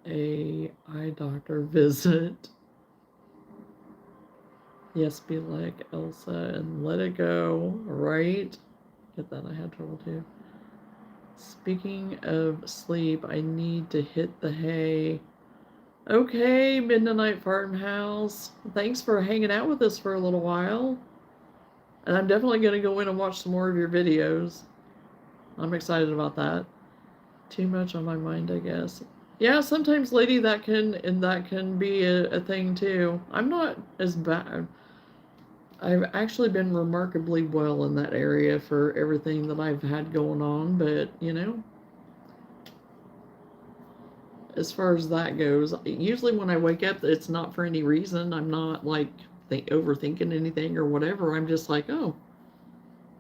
a eye doctor visit. Yes, be like Elsa and let it go, right? Get that, I had trouble too. Speaking of sleep, I need to hit the hay. Okay, Midnight Farmhouse. Thanks for hanging out with us for a little while. And I'm definitely going to go in and watch some more of your videos. I'm excited about that. Too much on my mind, I guess. Yeah, sometimes, lady, that can be a thing too. I'm not as bad. I've actually been remarkably well in that area for everything that I've had going on, but you know, as far as that goes, usually when I wake up, it's not for any reason. I'm not like overthinking anything or whatever. I'm just like, oh,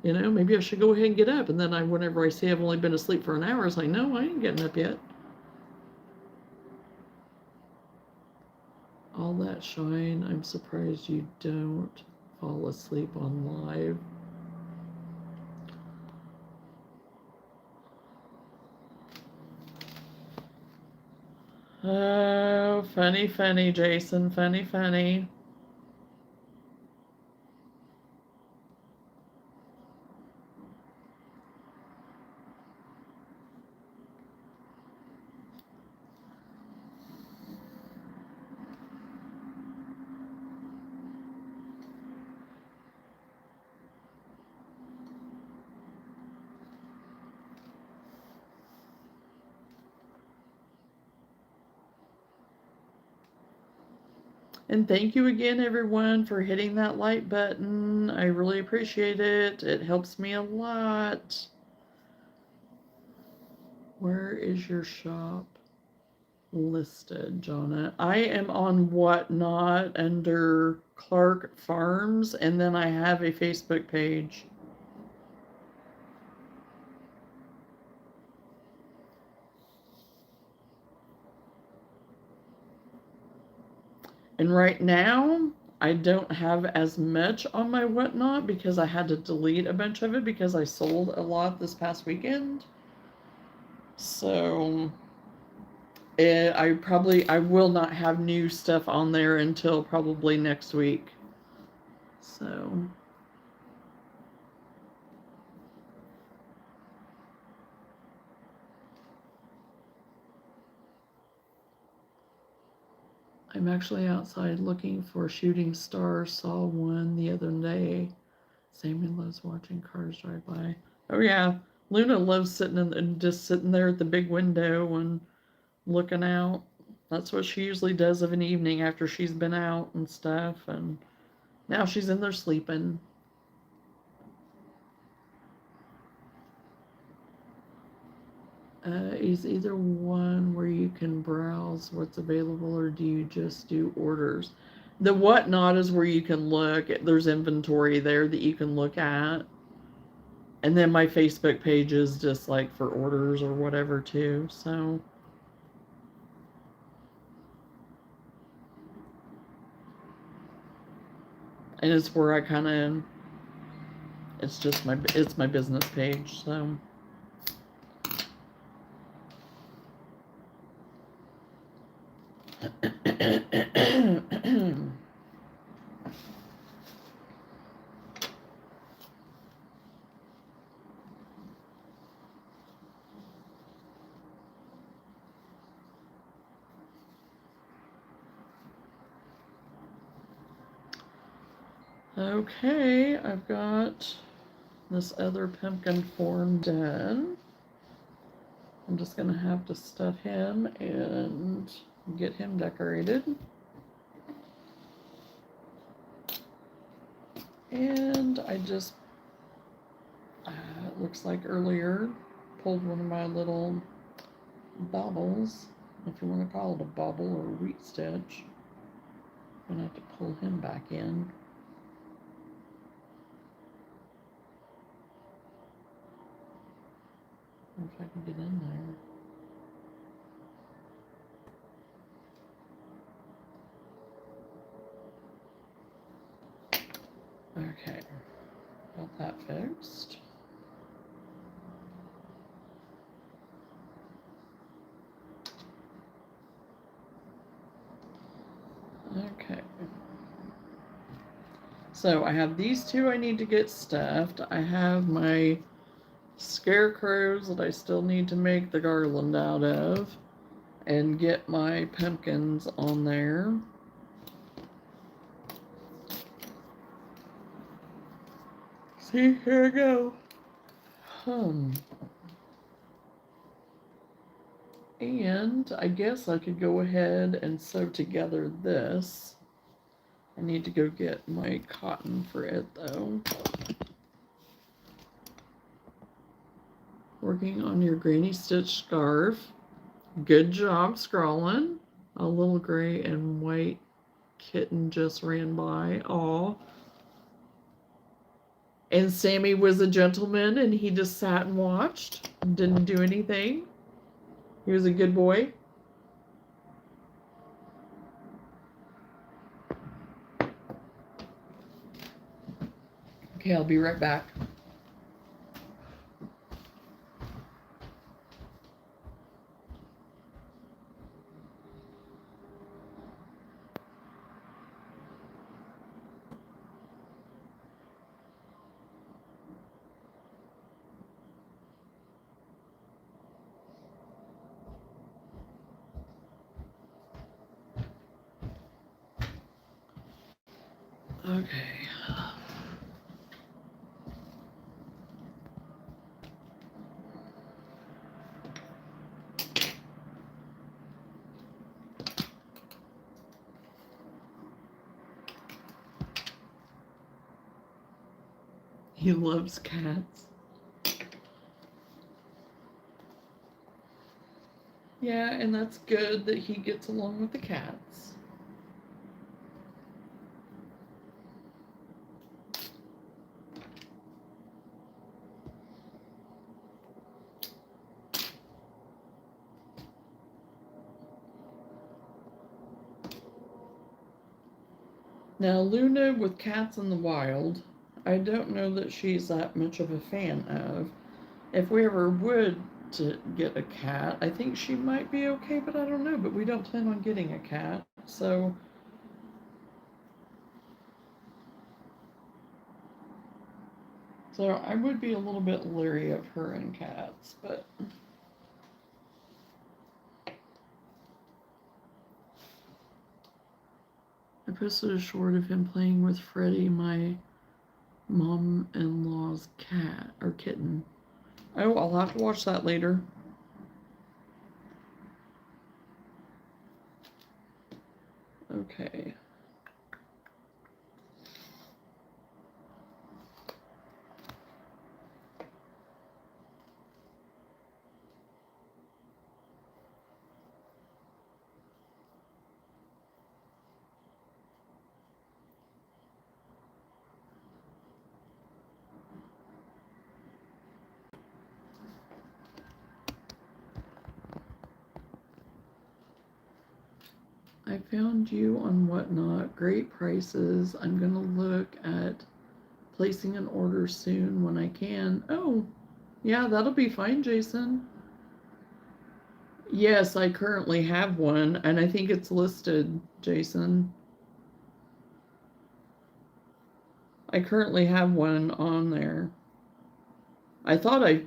you know, maybe I should go ahead and get up. And then whenever I see I've only been asleep for an hour, it's like, no, I ain't getting up yet. All that shine, I'm surprised you don't fall asleep on live. Oh, funny, funny, Jason, funny, funny. And thank you again, everyone, for hitting that like button. I really appreciate it. It helps me a lot. Where is your shop listed, Johnna? I am on Whatnot under Clark Farms, and then I have a Facebook page. And right now, I don't have as much on my Whatnot because I had to delete a bunch of it because I sold a lot this past weekend. So I will not have new stuff on there until probably next week. So I'm actually outside looking for shooting stars. Saw one the other day. Sammy loves watching cars drive by. Oh yeah, Luna loves just sitting there at the big window and looking out. That's what she usually does of an evening after she's been out and stuff. And now she's in there sleeping. Is either one where you can browse what's available, or do you just do orders? The Whatnot is where you can look. There's inventory there that you can look at. And then my Facebook page is just like for orders or whatever too. So and it's where I kind of it's my business page. So Okay, I've got this other pumpkin form done. I'm just gonna have to stuff him and get him decorated. And I just, it looks like earlier, pulled one of my little baubles, if you want to call it a bauble or a wheat stitch. I'm gonna have to pull him back in. If I can get in there. Okay, got that fixed. Okay. So I have these two I need to get stuffed. I have my scarecrows that I still need to make the garland out of and get my pumpkins on there. See, here I go. And I guess I could go ahead and sew together this. I need to go get my cotton for it though. Working on your granny stitch scarf. Good job scrawling. A little gray and white kitten just ran by. Aw. And Sammy was a gentleman and he just sat and watched and didn't do anything. He was a good boy. Okay, I'll be right back. Okay. He loves cats. Yeah, and that's good that he gets along with the cats. Now, Luna with cats in the wild, I don't know that she's that much of a fan of. If we ever would to get a cat, I think she might be okay, but I don't know. But we don't plan on getting a cat, so I would be a little bit leery of her and cats, but I posted a short of him playing with Freddie, my mom-in-law's cat or kitten. Oh, I'll have to watch that later. Okay. I found you on Whatnot. Great prices. I'm going to look at placing an order soon when I can. Oh, yeah, that'll be fine, Jason. Yes, I currently have one, and I think it's listed, Jason. I currently have one on there. I thought I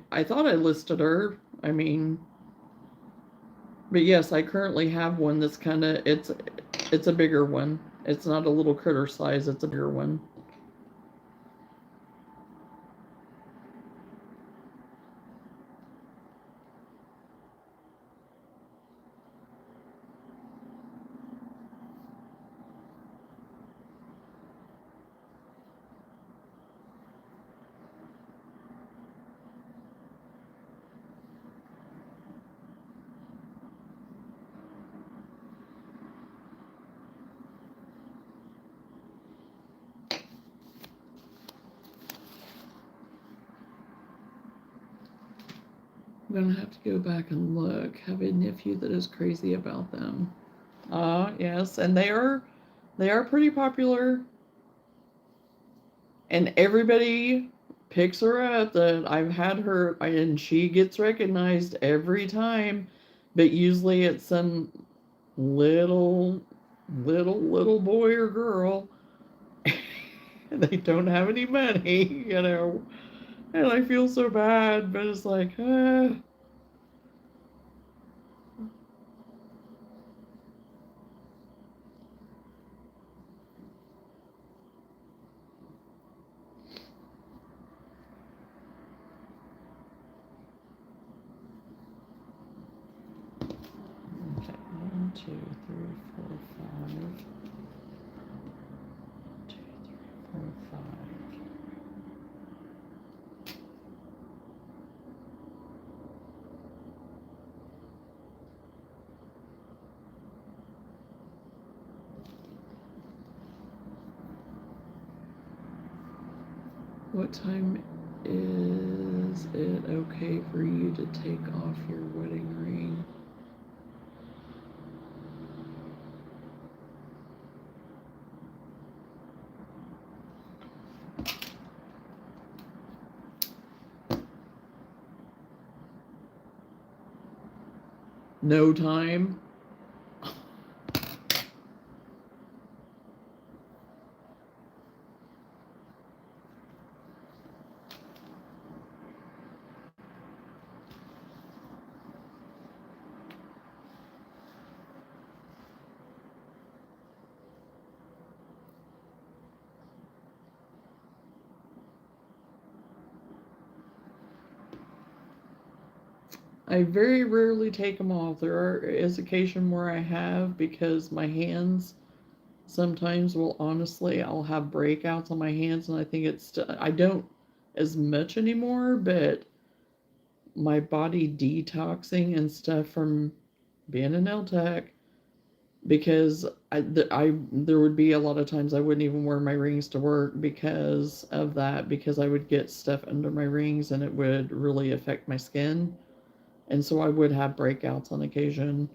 listed her. I mean, but yes, I currently have one that's kind of it's a bigger one. It's not a little critter size, it's a bigger one. I'm gonna have to go back and look. Have a nephew that is crazy about them. Yes, and they are pretty popular, and everybody picks her up. That I've had her, and she gets recognized every time, but usually it's some little, little boy or girl. They don't have any money. And I feel so bad, but it's like, Okay, 1, 2, 3, 4, 5. 2, 3, 4, 5. What time is it okay for you to take off your wedding ring? No time? I very rarely take them off. Is occasion where I have because my hands sometimes will honestly I'll have breakouts on my hands, and I think I don't as much anymore, but my body detoxing and stuff from being a nail tech, because there would be a lot of times I wouldn't even wear my rings to work because of that, because I would get stuff under my rings and it would really affect my skin, and so I would have breakouts on occasion.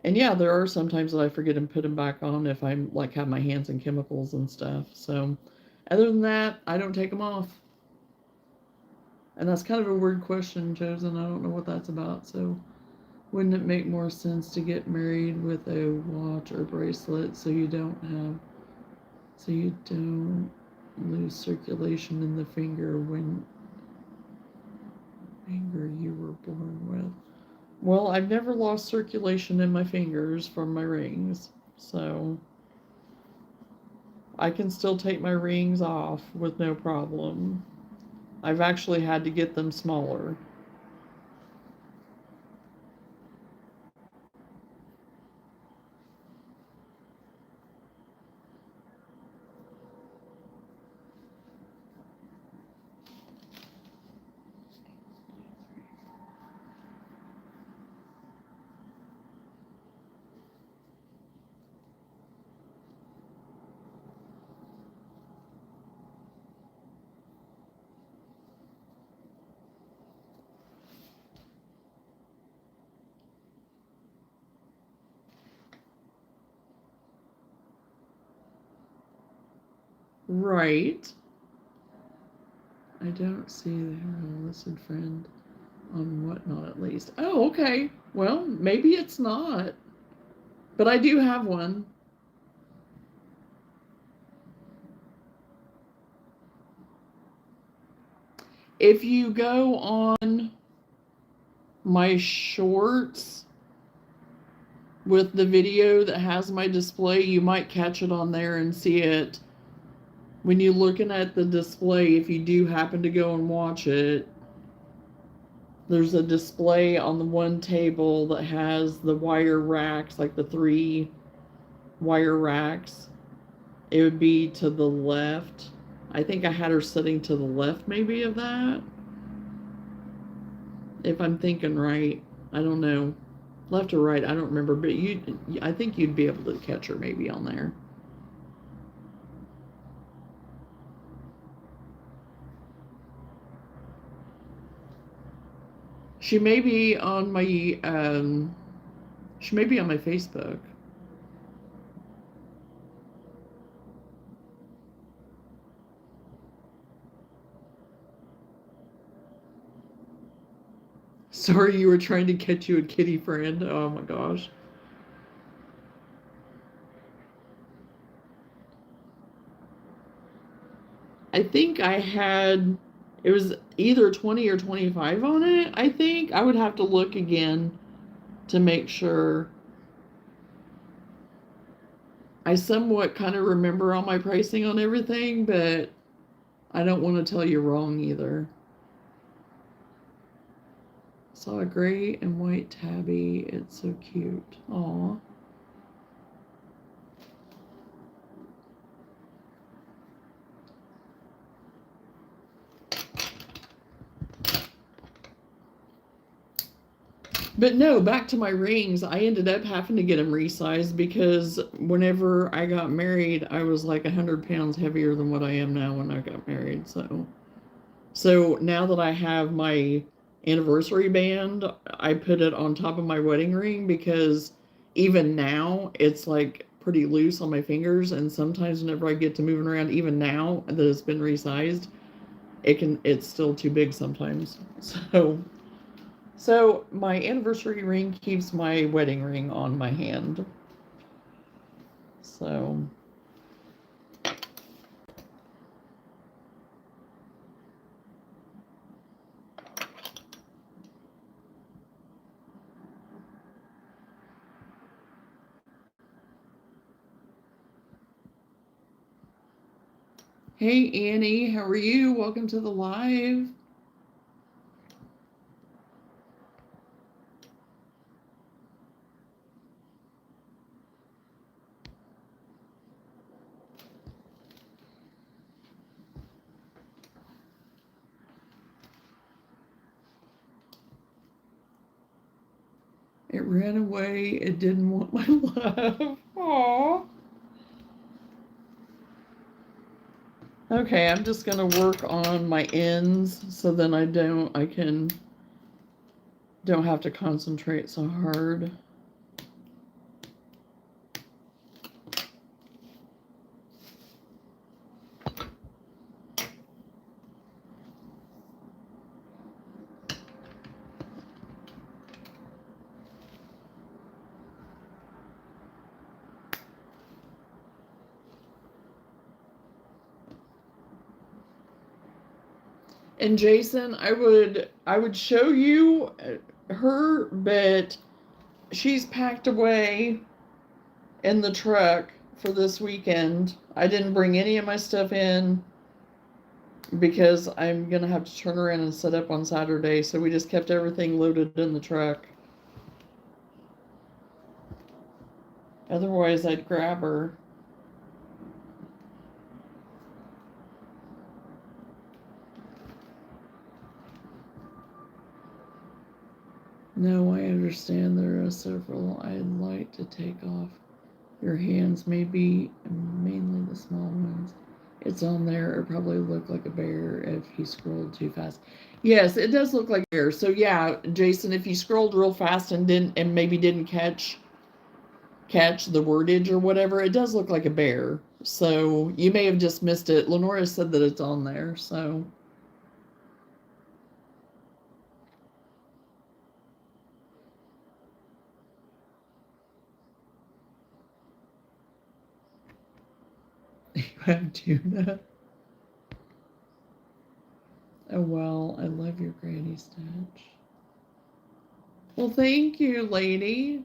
And yeah, there are some times that I forget and put them back on if I'm like have my hands in chemicals and stuff. So other than that, I don't take them off. And that's kind of a weird question, Chosen. I don't know what that's about. So wouldn't it make more sense to get married with a watch or bracelet so you don't lose circulation in the finger you were born with? Well, I've never lost circulation in my fingers from my rings, so I can still take my rings off with no problem. I've actually had to get them smaller. Right. I don't see the listed friend. On Whatnot at least. Oh, okay. Well, maybe it's not. But I do have one. If you go on my shorts with the video that has my display, you might catch it on there and see it. When you're looking at the display, if you do happen to go and watch it, there's a display on the one table that has the wire racks, like the 3 wire racks. It would be to the left. I think I had her sitting to the left maybe of that. If I'm thinking right. I don't know. Left or right, I don't remember, but I think you'd be able to catch her maybe on there. She may be on my Facebook. Sorry, you were trying to catch you a kitty friend. Oh my gosh. I think it was either 20 or 25 on it, I think. I would have to look again to make sure. I somewhat kind of remember all my pricing on everything, but I don't want to tell you wrong either. Saw a gray and white tabby. It's so cute. Aw. But no, back to my rings. I ended up having to get them resized because whenever I got married, I was like 100 pounds heavier than what I am now when I got married. So now that I have my anniversary band, I put it on top of my wedding ring because even now it's like pretty loose on my fingers, and sometimes whenever I get to moving around, even now that it's been resized, it's still too big sometimes. So my anniversary ring keeps my wedding ring on my hand. So hey Annie, how are you? Welcome to the live. It ran away. It didn't want my love. Aww. Okay, I'm just gonna work on my ends so then I don't have to concentrate so hard. And Jason, I would show you her, but she's packed away in the truck for this weekend. I didn't bring any of my stuff in because I'm gonna have to turn around and set up on Saturday, so we just kept everything loaded in the truck. Otherwise, I'd grab her. No, I understand there are several I'd like to take off your hands, maybe mainly the small ones. It's on there. It probably looked like a bear if he scrolled too fast. Yes, it does look like a bear. So yeah, Jason, if you scrolled real fast and maybe didn't catch the wordage or whatever, it does look like a bear. So you may have just missed it. Lenora said that it's on there, so have tuna. Oh, well, I love your granny stitch. Well, thank you, lady.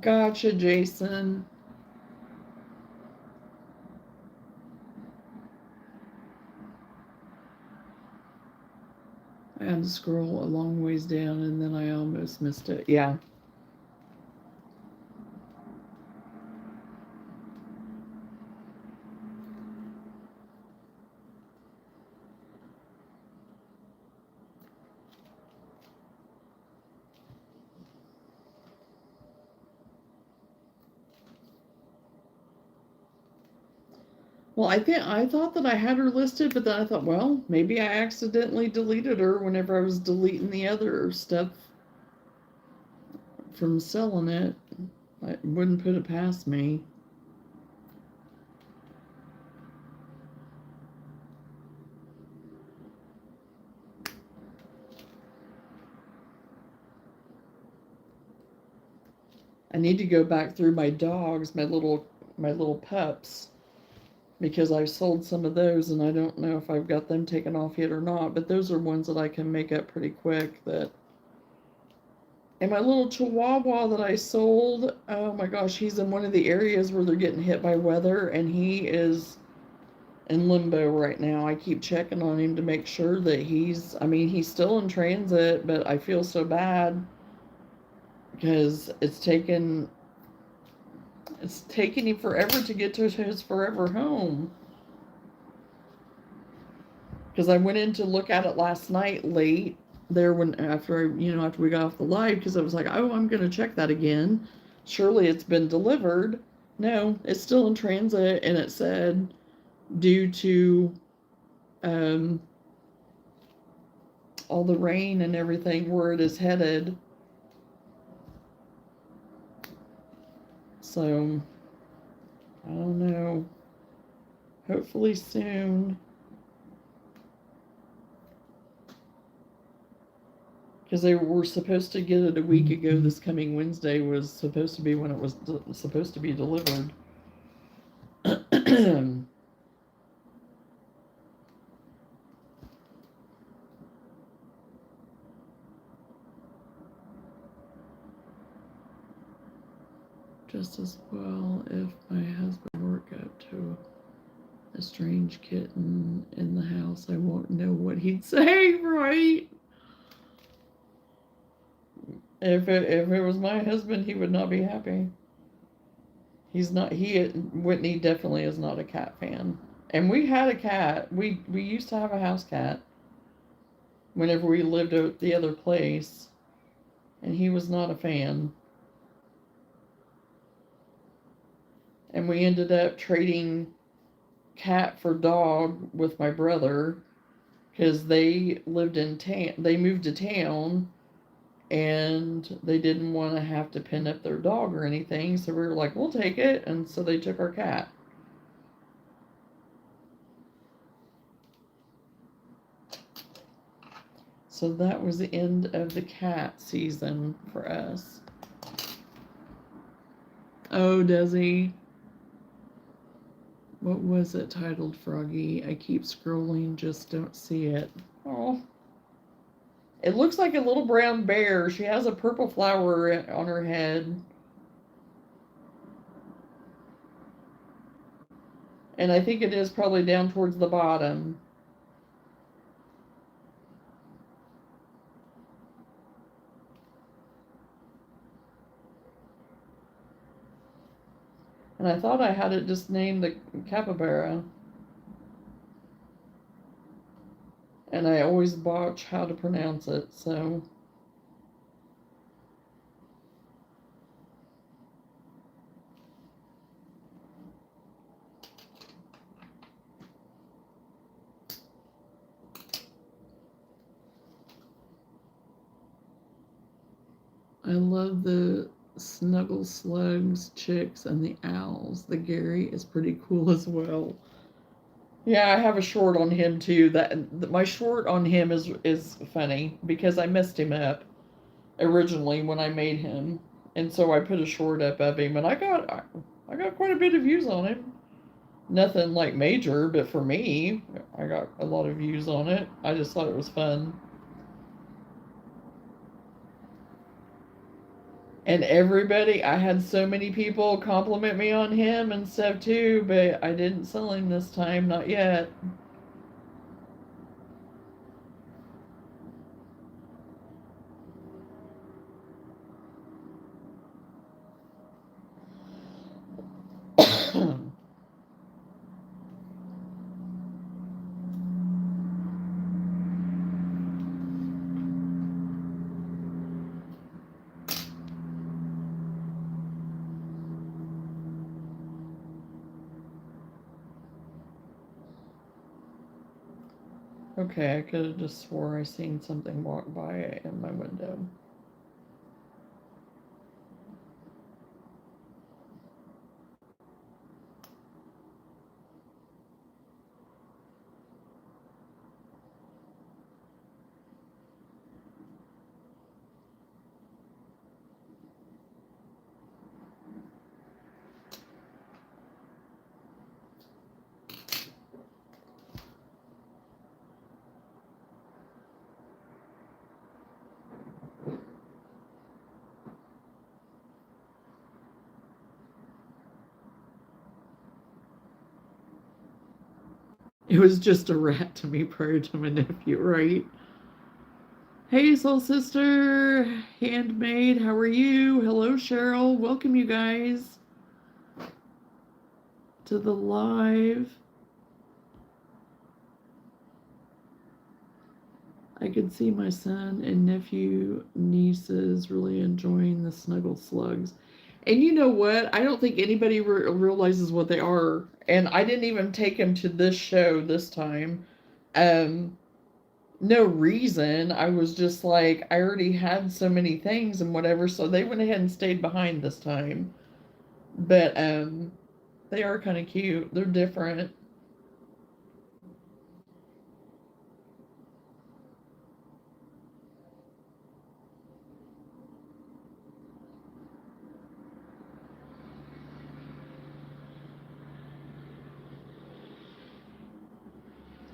Gotcha, Jason. I had to scroll a long ways down and then I almost missed it. Yeah. Well, I thought that I had her listed, but then I thought, well, maybe I accidentally deleted her whenever I was deleting the other stuff from selling it. I wouldn't put it past me. I need to go back through my dogs, my little pups, because I've sold some of those and I don't know if I've got them taken off yet or not, but those are ones that I can make up pretty quick. That and my little chihuahua that I sold, oh my gosh, he's in one of the areas where they're getting hit by weather and he is in limbo right now. I keep checking on him to make sure that he's still in transit, but I feel so bad because it's taken him forever to get to his forever home. Because I went in to look at it last night late there after we got off the live, because I was like, oh, I'm gonna check that again. Surely it's been delivered. No, it's still in transit, and it said due to all the rain and everything where it is headed. So I don't know. Hopefully soon. Because they were supposed to get it a week ago. This coming Wednesday was supposed to be when it was supposed to be delivered. Just as well if my husband work up to a strange kitten in the house, I won't know what he'd say, right? If it was my husband, he would not be happy. He's not. Whitney definitely is not a cat fan. And we had a cat. We used to have a house cat whenever we lived at the other place, and he was not a fan. And we ended up trading cat for dog with my brother because they lived in town. They moved to town and they didn't want to have to pin up their dog or anything. So we were like, we'll take it. And so they took our cat. So that was the end of the cat season for us. Oh, Desi. What was it titled, Froggy? I keep scrolling, just don't see it. Oh. It looks like a little brown bear. She has a purple flower on her head. And I think it is probably down towards the bottom. And I thought I had it just named the capybara. And I always botch how to pronounce it, so. I love the snuggle slugs, chicks, and the owls. The Gary is pretty cool as well. Yeah, I have a short on him too. That my short on him is funny because I messed him up originally when I made him, and so I put a short up of him, and I got quite a bit of views on him. Nothing like major, but for me, I got a lot of views on it. I just thought it was fun. And everybody, I had so many people compliment me on him and stuff too, but I didn't sell him this time, not yet. Okay, I could have just swore I seen something walk by in my window. It was just a rat to me prior to my nephew, right? Hey, soul sister, handmaid, how are you? Hello, Cheryl. Welcome, you guys, to the live. I could see my son and nephew, nieces really enjoying the snuggle slugs. And you know what? I don't think anybody realizes what they are. And I didn't even take him to this show this time. Um, no reason. I was just like, I already had so many things and whatever, so they went ahead and stayed behind this time. But they are kind of cute. They're different.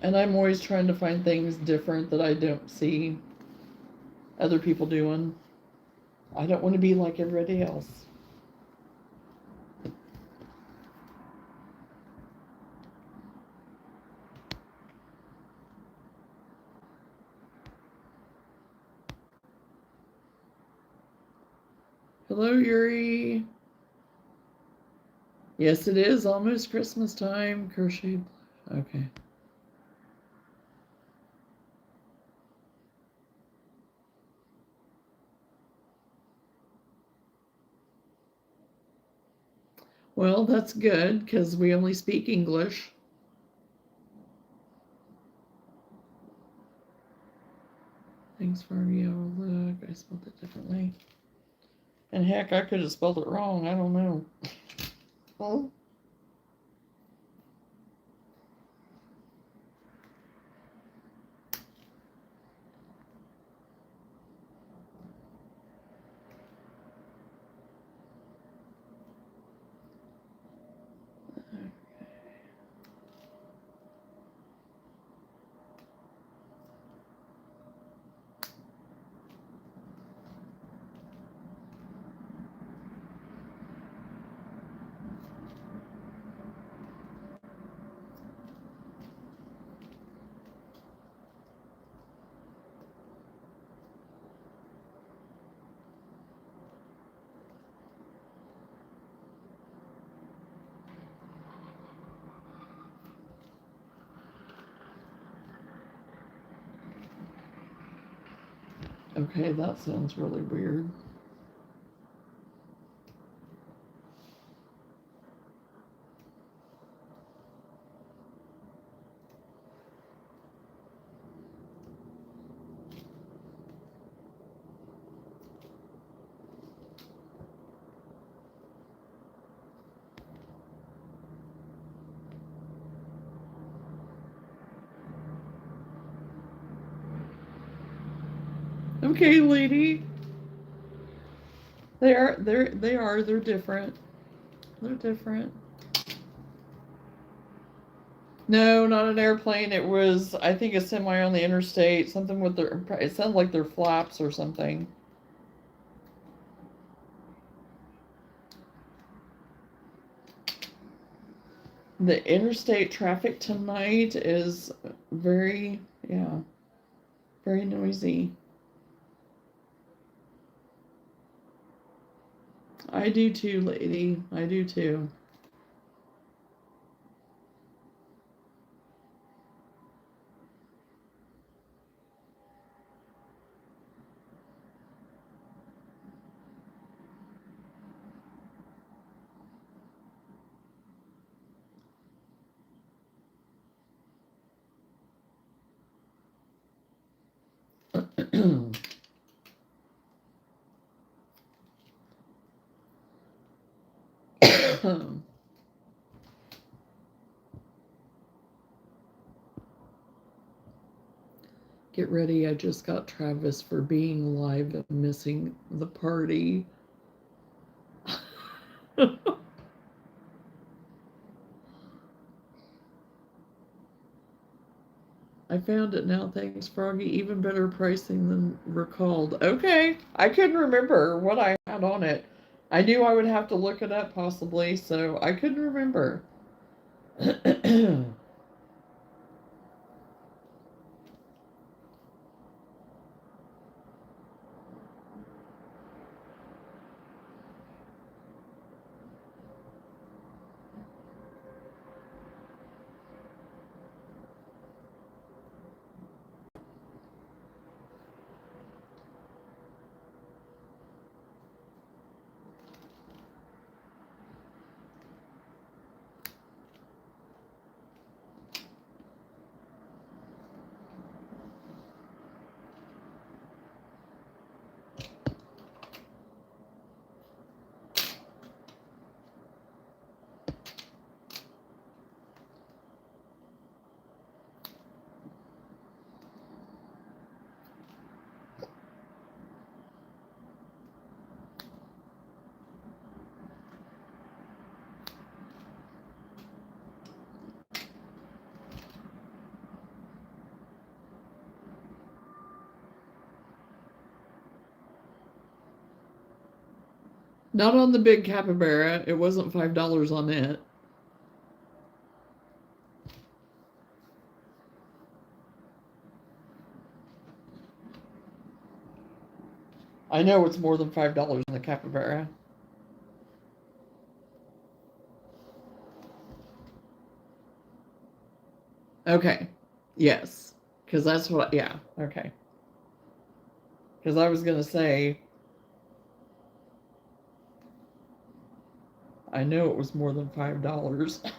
And I'm always trying to find things different that I don't see other people doing. I don't want to be like everybody else. Hello, Yuri. Yes, it is almost Christmas time. Crochet. Okay. Well, that's good because we only speak English. Thanks for your look. I spelled it differently. And heck, I could have spelled it wrong. I don't know. Oh. Okay, that sounds really weird. Okay, lady. They're different. They're different. No, not an airplane. It was, I think, a semi on the interstate. Something with their, it sounded like their flaps or something. The interstate traffic tonight is very, yeah, very noisy. I do too, lady. I do too. Get ready, I just got Travis for being live and missing the party. I found it now, thanks, Froggy. Even better pricing than recalled. Okay, I couldn't remember what I had on it. I knew I would have to look it up possibly, so I couldn't remember. Not on the big capybara. It wasn't $5 on it. I know it's more than $5 on the capybara. Okay. Yes. Because that's what, yeah. Okay. Because I was going to say, I know it was more than $5.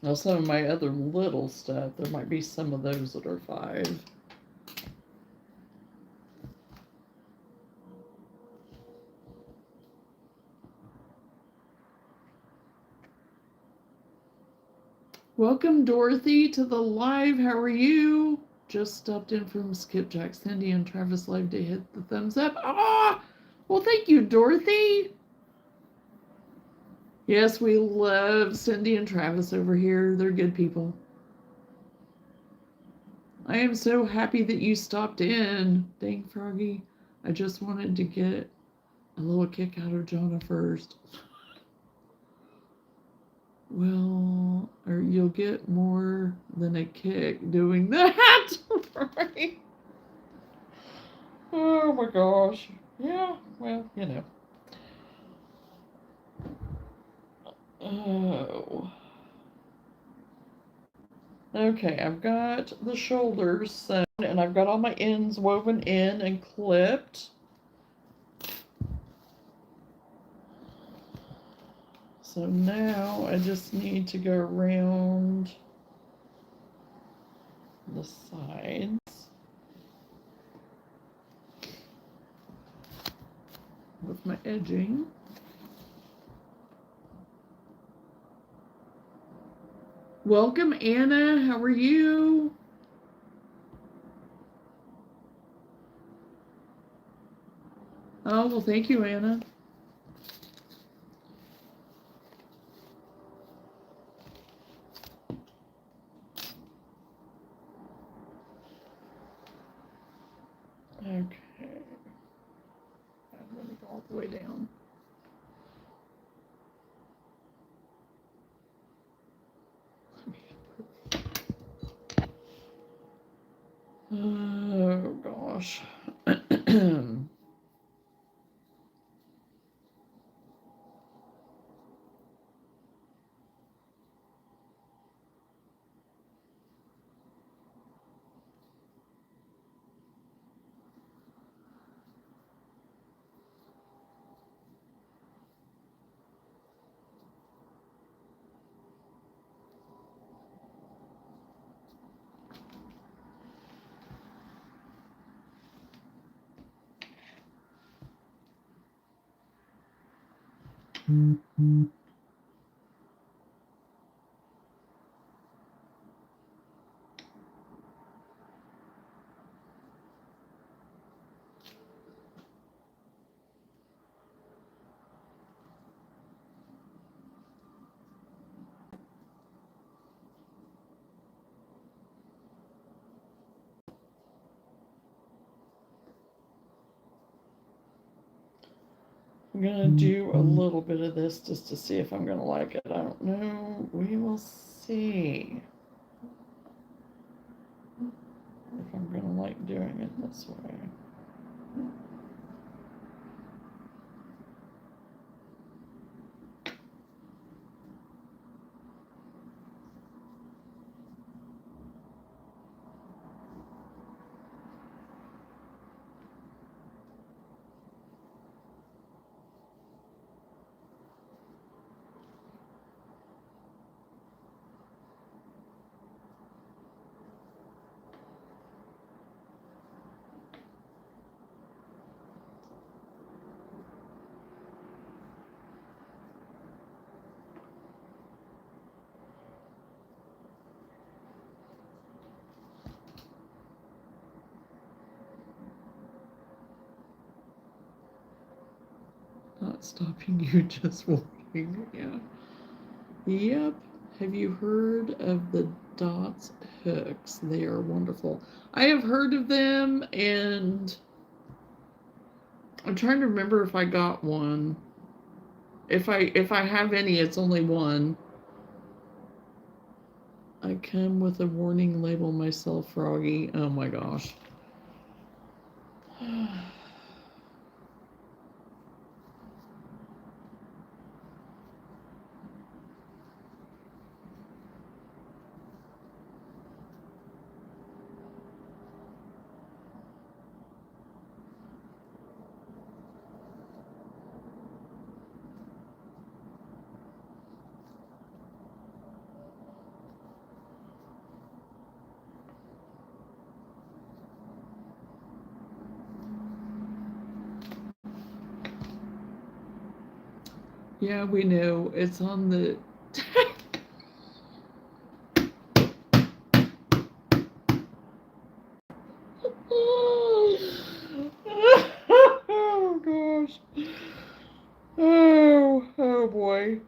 Now, some of my other little stuff, there might be some of those that are 5. Welcome, Dorothy, to the live. How are you? Just stopped in from Skipjack, Cindy, and Travis live to hit the thumbs up. Ah, well, thank you, Dorothy. Yes, we love Cindy and Travis over here. They're good people. I am so happy that you stopped in. Dang, Froggy. I just wanted to get a little kick out of Johnna first. Well, or you'll get more than a kick doing that, right? Oh my gosh. Yeah, well, you know. Oh. Okay, I've got the shoulders sewn and I've got all my ends woven in and clipped. So now I just need to go around the sides with my edging. Welcome, Anna. How are you? Oh, well, thank you, Anna. Okay. I'm going to go all the way down. Oh, gosh. I'm gonna do a little bit of this just to see if I'm gonna like it. I don't know. We will see if I'm gonna like doing it this way. Not stopping you, just walking. Yeah. Yep. Have you heard of the dots hooks? They are wonderful. I have heard of them, and I'm trying to remember if I got one. If I have any, it's only one. I come with a warning label myself, Froggy. Oh my gosh. Yeah, we know. It's on the. Oh gosh. Oh boy.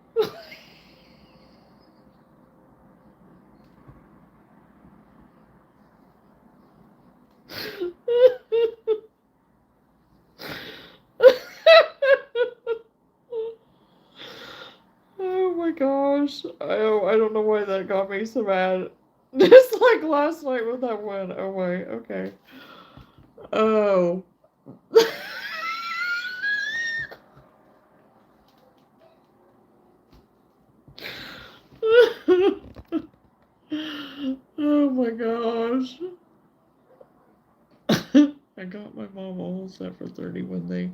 Oh my my gosh. I don't know why that got me so mad. Just like last night with that one. Oh wait, okay. Oh. Oh my gosh. I got my mom a whole set for 30 when they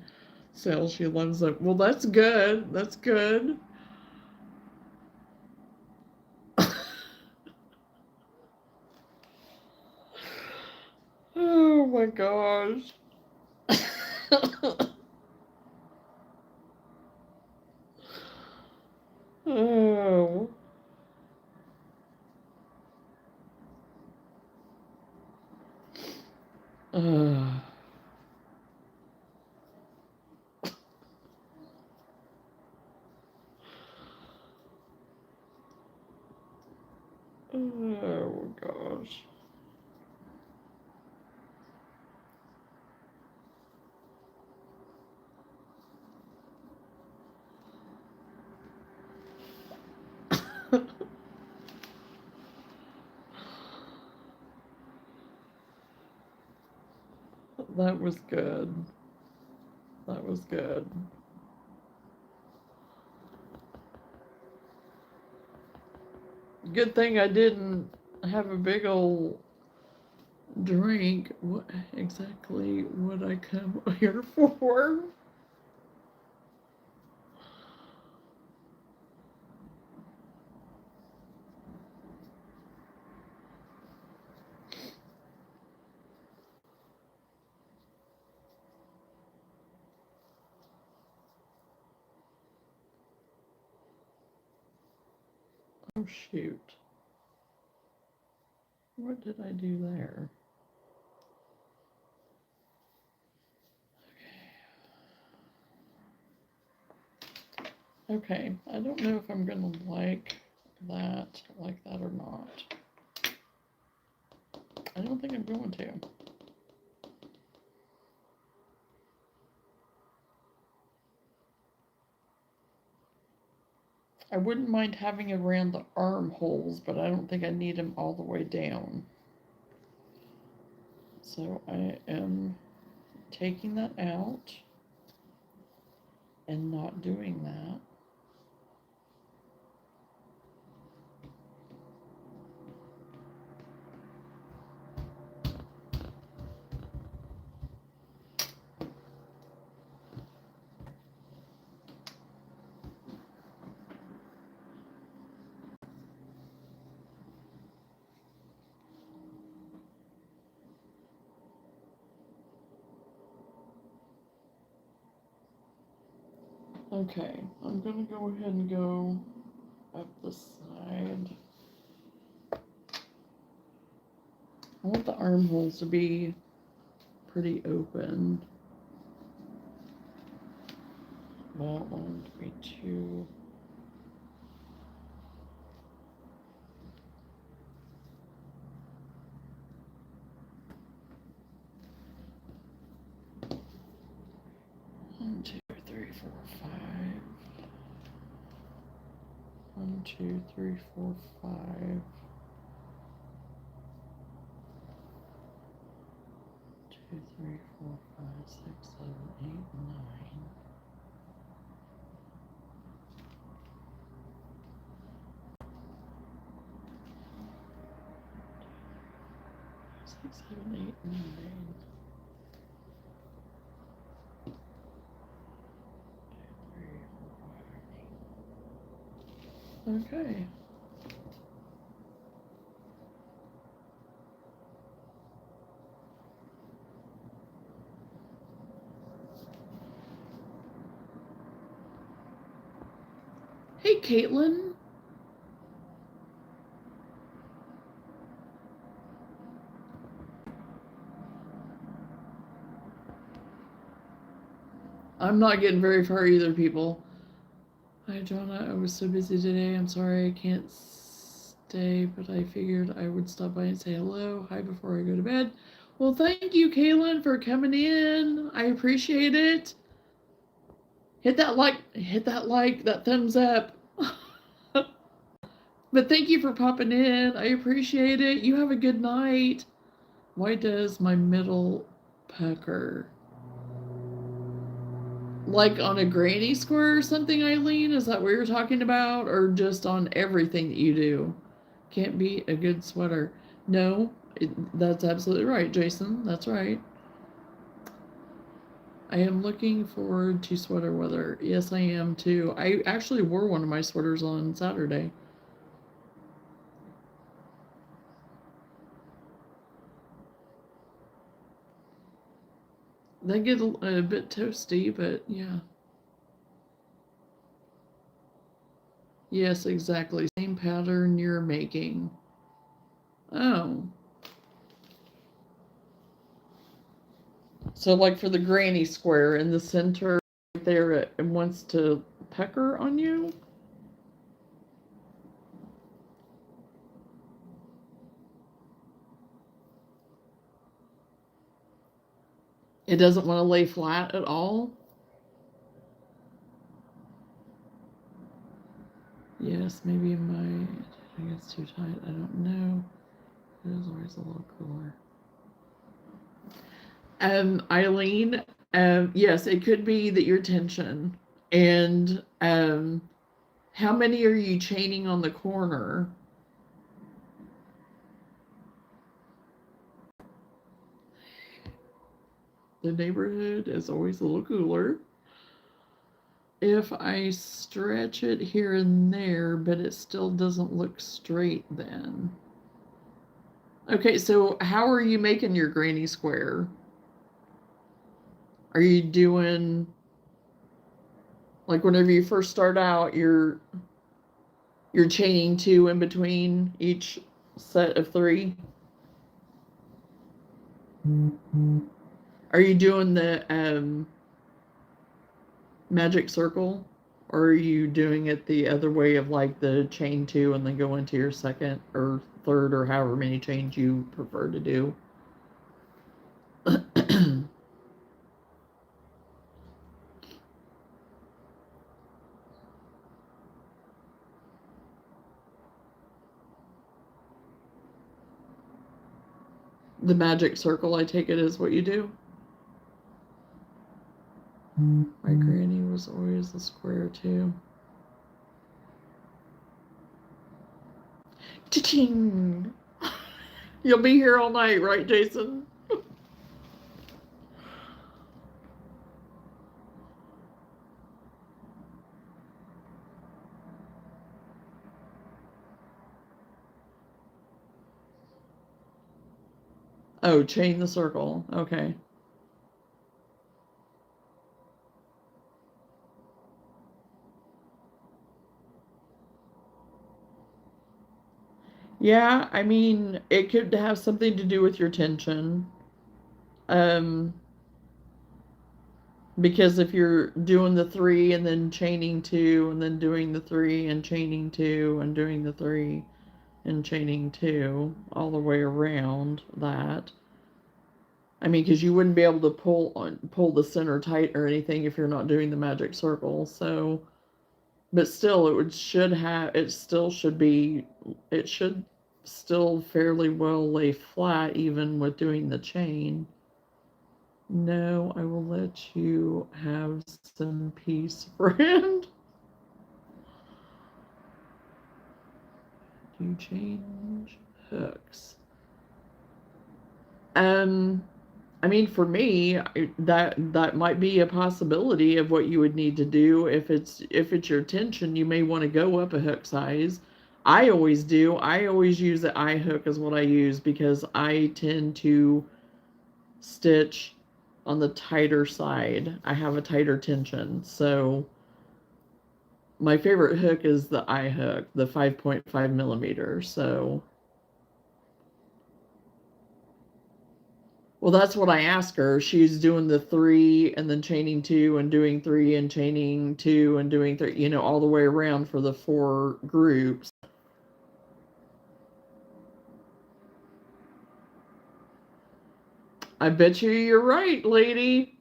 sell. She loves them. Well, that's good. That's good. Oh my gosh. Oh. Oh gosh. That was good. That was good. Good thing I didn't have a big old drink. What exactly would I come here for? Oh shoot. What did I do there? Okay, I don't know if I'm gonna like that or not. I don't think I'm going to. I wouldn't mind having it around the armholes, but I don't think I need them all the way down. So I am taking that out and not doing that. Okay, I'm gonna go ahead and go up the side. I want the armholes to be pretty open. I don't want them to be too... One, two, three, four, five. 1, 2, 3, 4, 5. 2, 3, 4, 5, 6, 7, 8, 9. 6, 7, 8, 9. 2, 3, 4, 5, 8. Okay. Hey, Caitlin. I'm not getting very far either, people. Hi, Johnna. I was so busy today. I'm sorry I can't stay, but I figured I would stop by and say hello. Hi before I go to bed. Well, thank you, Caitlin, for coming in. I appreciate it. Hit that like, that thumbs up. But thank you for popping in. I appreciate it. You have a good night. Why does my middle pucker? Like on a granny square or something, Eileen? Is that what you're talking about? Or just on everything that you do? Can't be a good sweater. No, that's absolutely right, Jason. That's right. I am looking forward to sweater weather. Yes, I am too. I actually wore one of my sweaters on Saturday. They get a bit toasty, but yeah. Yes, exactly. Same pattern you're making. Oh. So, like for the granny square in the center there, it wants to pecker on you? It doesn't want to lay flat at all? Yes, maybe my, I think it's too tight. I don't know. It is always a little cooler. Eileen, yes, it could be that your tension. And how many are you chaining on the corner? The neighborhood is always a little cooler. If I stretch it here and there, but it still doesn't look straight then. Okay, so how are you making your granny square? Are you doing, like whenever you first start out, you're chaining 2 in between each set of 3? Are you doing the magic circle, or are you doing it the other way of like the chain 2 and then go into your second or third or however many chains you prefer to do? The magic circle, I take it, is what you do? My granny was always a square too. Cha-ching! You'll be here all night, right, Jason? Oh, chain the circle. Okay. Yeah, I mean, it could have something to do with your tension. Um, because if you're doing the 3 and then chaining 2 and then doing the 3 and chaining 2 and doing the 3 and chaining 2 all the way around that. I mean, because you wouldn't be able to pull the center tight or anything if you're not doing the magic circle. So, but still, it still should be, it should still fairly well lay flat even with doing the chain. No, I will let you have some peace, friend. Do you change hooks? I mean, for me, that might be a possibility of what you would need to do. If it's your tension, you may want to go up a hook size. I always do. I always use the eye hook is what I use because I tend to stitch on the tighter side. I have a tighter tension. So my favorite hook is the eye hook, the 5.5 millimeter. So, well, that's what I asked her. She's doing the 3 and then chaining 2 and doing 3 and chaining 2 and doing 3, all the way around for the 4 groups. I bet you're right, lady.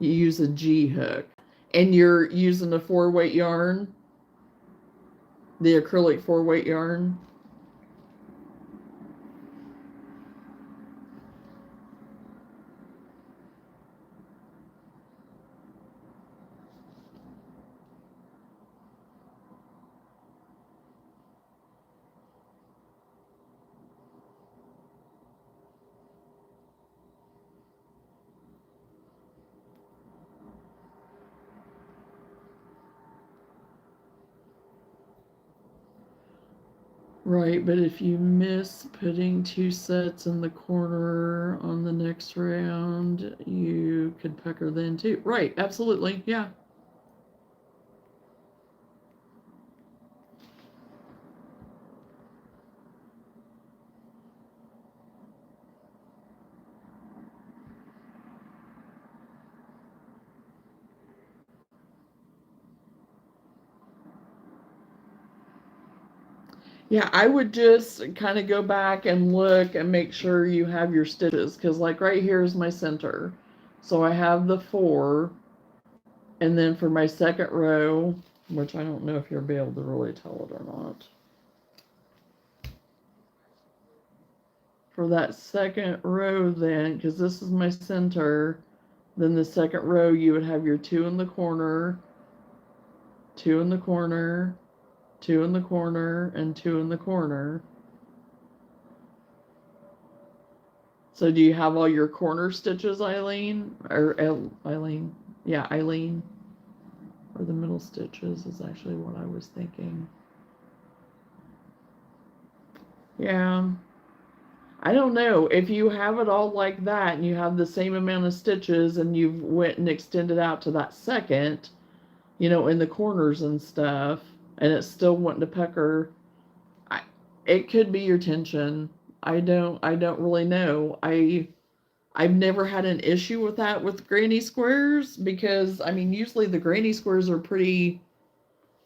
You use a G hook. And you're using a 4-weight yarn, the acrylic 4-weight yarn. Right, but if you miss putting 2 sets in the corner on the next round, you could pucker then too. Right, absolutely, yeah. Yeah, I would just kind of go back and look and make sure you have your stitches, because like right here is my center. So I have the 4, and then for my second row, which I don't know if you'll be able to really tell it or not. For that second row then, because this is my center, then the second row you would have your 2 in the corner, 2 in the corner, 2 in the corner, and 2 in the corner. So do you have all your corner stitches, Eileen? Or Eileen? Yeah, Eileen. Or the middle stitches is actually what I was thinking. Yeah. I don't know. If you have it all like that and you have the same amount of stitches and you've went and extended out to that second, in the corners and stuff, and it's still wanting to pucker, it could be your tension. I don't really know. I've never had an issue with that with granny squares, because I mean usually the granny squares are pretty,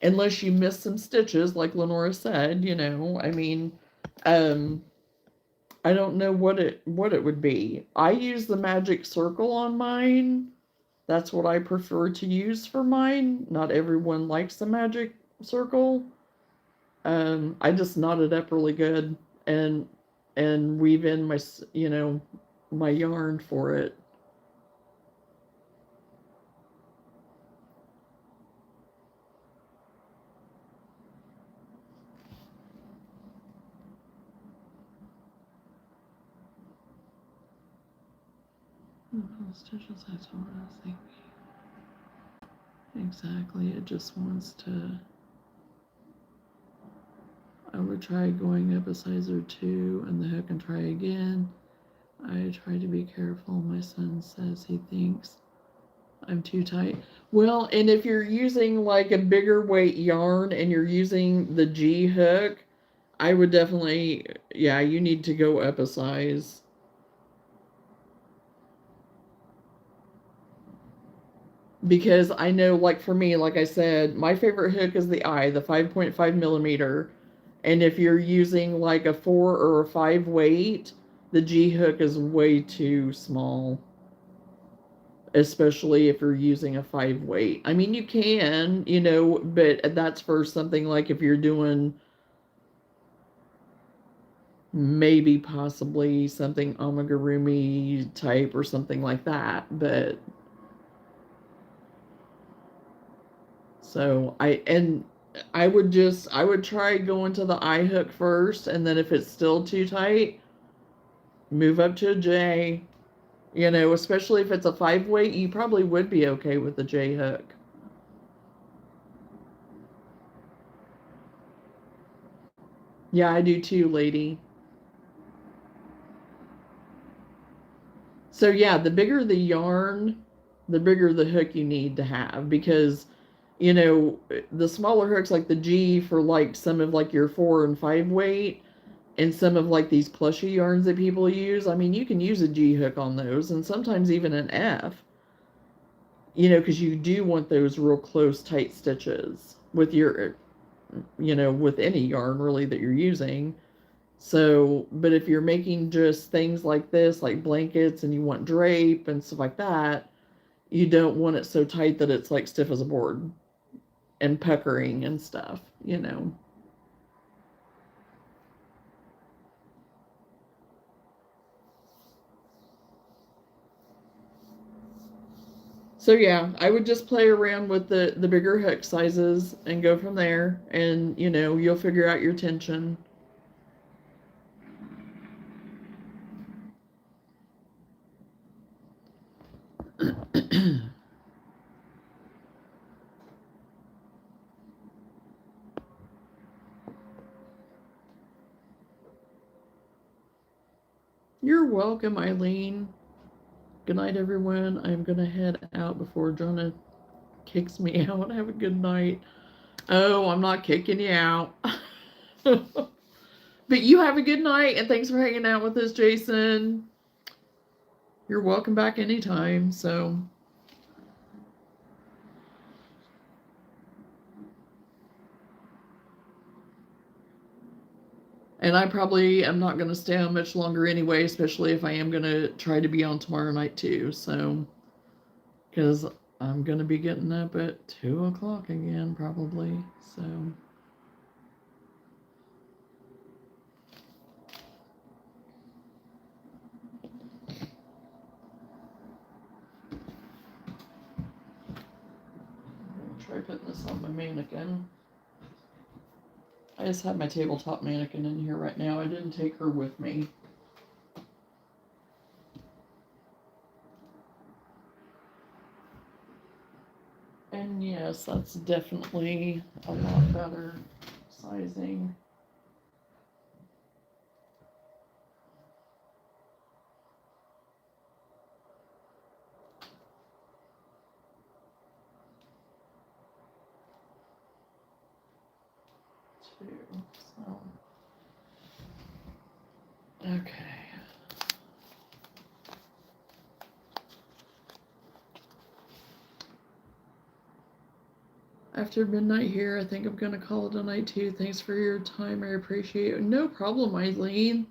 unless you miss some stitches like Lenora said, I mean, I don't know what it would be. I use the magic circle on mine. That's what I prefer to use for mine. Not everyone likes the magic circle. I just knot it up really good and weave in my my yarn for it. Stitches, that's what I was thinking. Exactly, it just wants to. I would try going up a size or 2 and the hook and try again. I try to be careful. My son says he thinks I'm too tight. Well, and if you're using like a bigger weight yarn and you're using the G hook, I would definitely, yeah, you need to go up a size. Because I know, like for me, like I said, my favorite hook is the 5.5 millimeter. And if you're using like a 4 or a 5 weight, the G hook is way too small. Especially if you're using a 5 weight. I mean, you can, but that's for something like if you're doing maybe possibly something amigurumi type or something like that. But so I would try going to the I hook first, and then if it's still too tight, move up to a J. Especially if it's a 5 weight, you probably would be okay with the J hook. Yeah, I do too, lady. So yeah, the bigger the yarn, the bigger the hook you need to have, because the smaller hooks like the G for like some of like your 4 and 5 weight and some of like these plushy yarns that people use, I mean, you can use a G hook on those and sometimes even an F, because you do want those real close tight stitches with your with any yarn really that you're using. So, but if you're making just things like this, like blankets, and you want drape and stuff like that, You don't want it so tight that it's like stiff as a board and puckering and stuff, you know. So yeah, I would just play around with the bigger hook sizes and go from there, and you know, you'll figure out your tension. You're welcome, Eileen. Good night, everyone. I'm gonna head out before Johnna kicks me out. Have a good night. Oh, I'm not kicking you out. But you have a good night, and thanks for hanging out with us, Jason. You're welcome back anytime. So, and I probably am not going to stay on much longer anyway, especially if I am going to try to be on tomorrow night too. So, because I'm going to be getting up at 2 o'clock again, probably. So. Try putting this on my mannequin. I just have my tabletop mannequin in here right now. I didn't take her with me. And yes, that's definitely a lot better sizing. So, okay. After midnight here, I think I'm gonna call it a night too. Thanks for your time. I appreciate it. No problem, Eileen.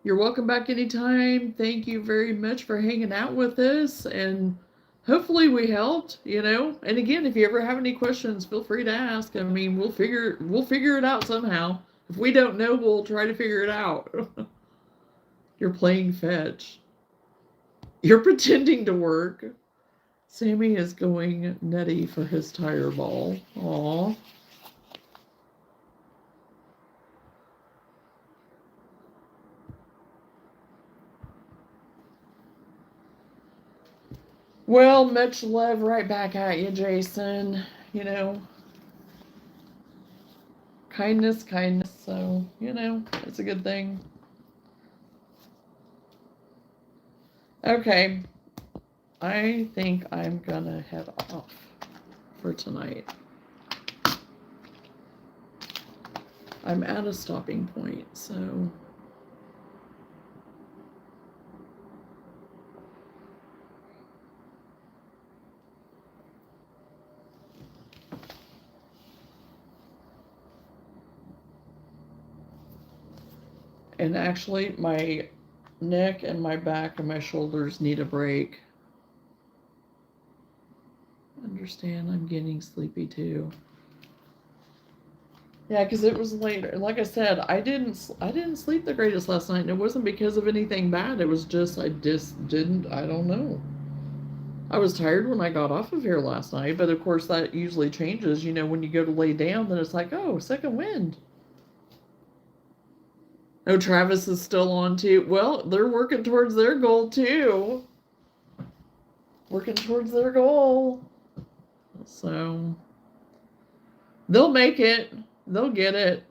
You're welcome back anytime. Thank you very much for hanging out with us, and hopefully we helped, you know. And again, if you ever have any questions, feel free to ask. I mean, we'll figure it out somehow. If we don't know, we'll try to figure it out. You're playing fetch. You're pretending to work. Sammy is going nutty for his tire ball. Aw. Well, much love right back at you, Jason. You know, kindness, kindness. So, you know, it's a good thing. Okay. I think I'm gonna head off for tonight. I'm at a stopping point, so. And actually, my neck and my back and my shoulders need a break. Understand, I'm getting sleepy too. Yeah, because it was later. Like I said, I didn't sleep the greatest last night, and it wasn't because of anything bad. It was just I just didn't. I don't know. I was tired when I got off of here last night, but of course that usually changes. You know, when you go to lay down, then it's like, oh, second wind. Oh, Travis is still on too. Well, they're working towards their goal too. Working towards their goal. So they'll make it. They'll get it.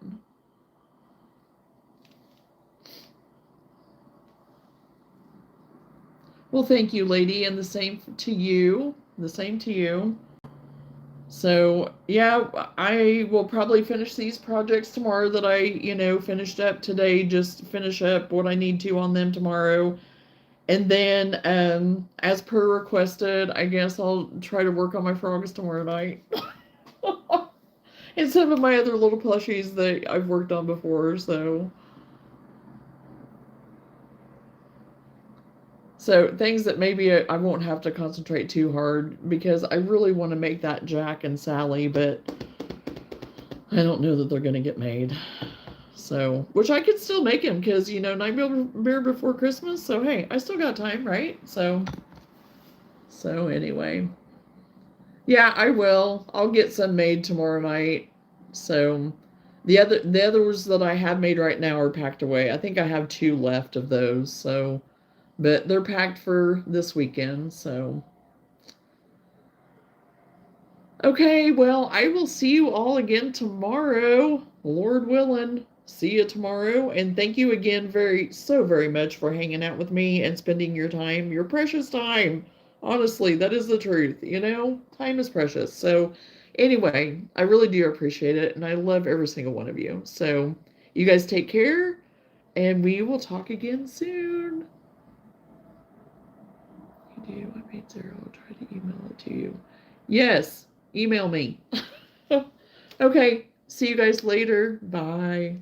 Well, thank you, lady, and the same to you. The same to you. So, yeah, I will probably finish these projects tomorrow that I, you know, finished up today. Just finish up what I need to on them tomorrow. And then, as per requested, I guess I'll try to work on my frogs tomorrow night. And some of my other little plushies that I've worked on before, so So things that maybe I won't have to concentrate too hard because I really want to make that Jack and Sally, but I don't know that they're going to get made. So, which I could still make them because, you know, Nightmare Before Christmas. So, hey, I still got time, right? So anyway. Yeah, I will. I'll get some made tomorrow night. So, the others that I have made right now are packed away. I think I have 2 left of those. So, but they're packed for this weekend. So, okay, well, I will see you all again tomorrow, Lord willing. See you tomorrow, and thank you again so very much for hanging out with me and spending your time, your precious time. Honestly, that is the truth, you know? Time is precious. So, anyway, I really do appreciate it, and I love every single one of you. So, you guys take care, and we will talk again soon. You do. I made 0. I'll try to email it to you. Yes, email me. Okay, see you guys later. Bye.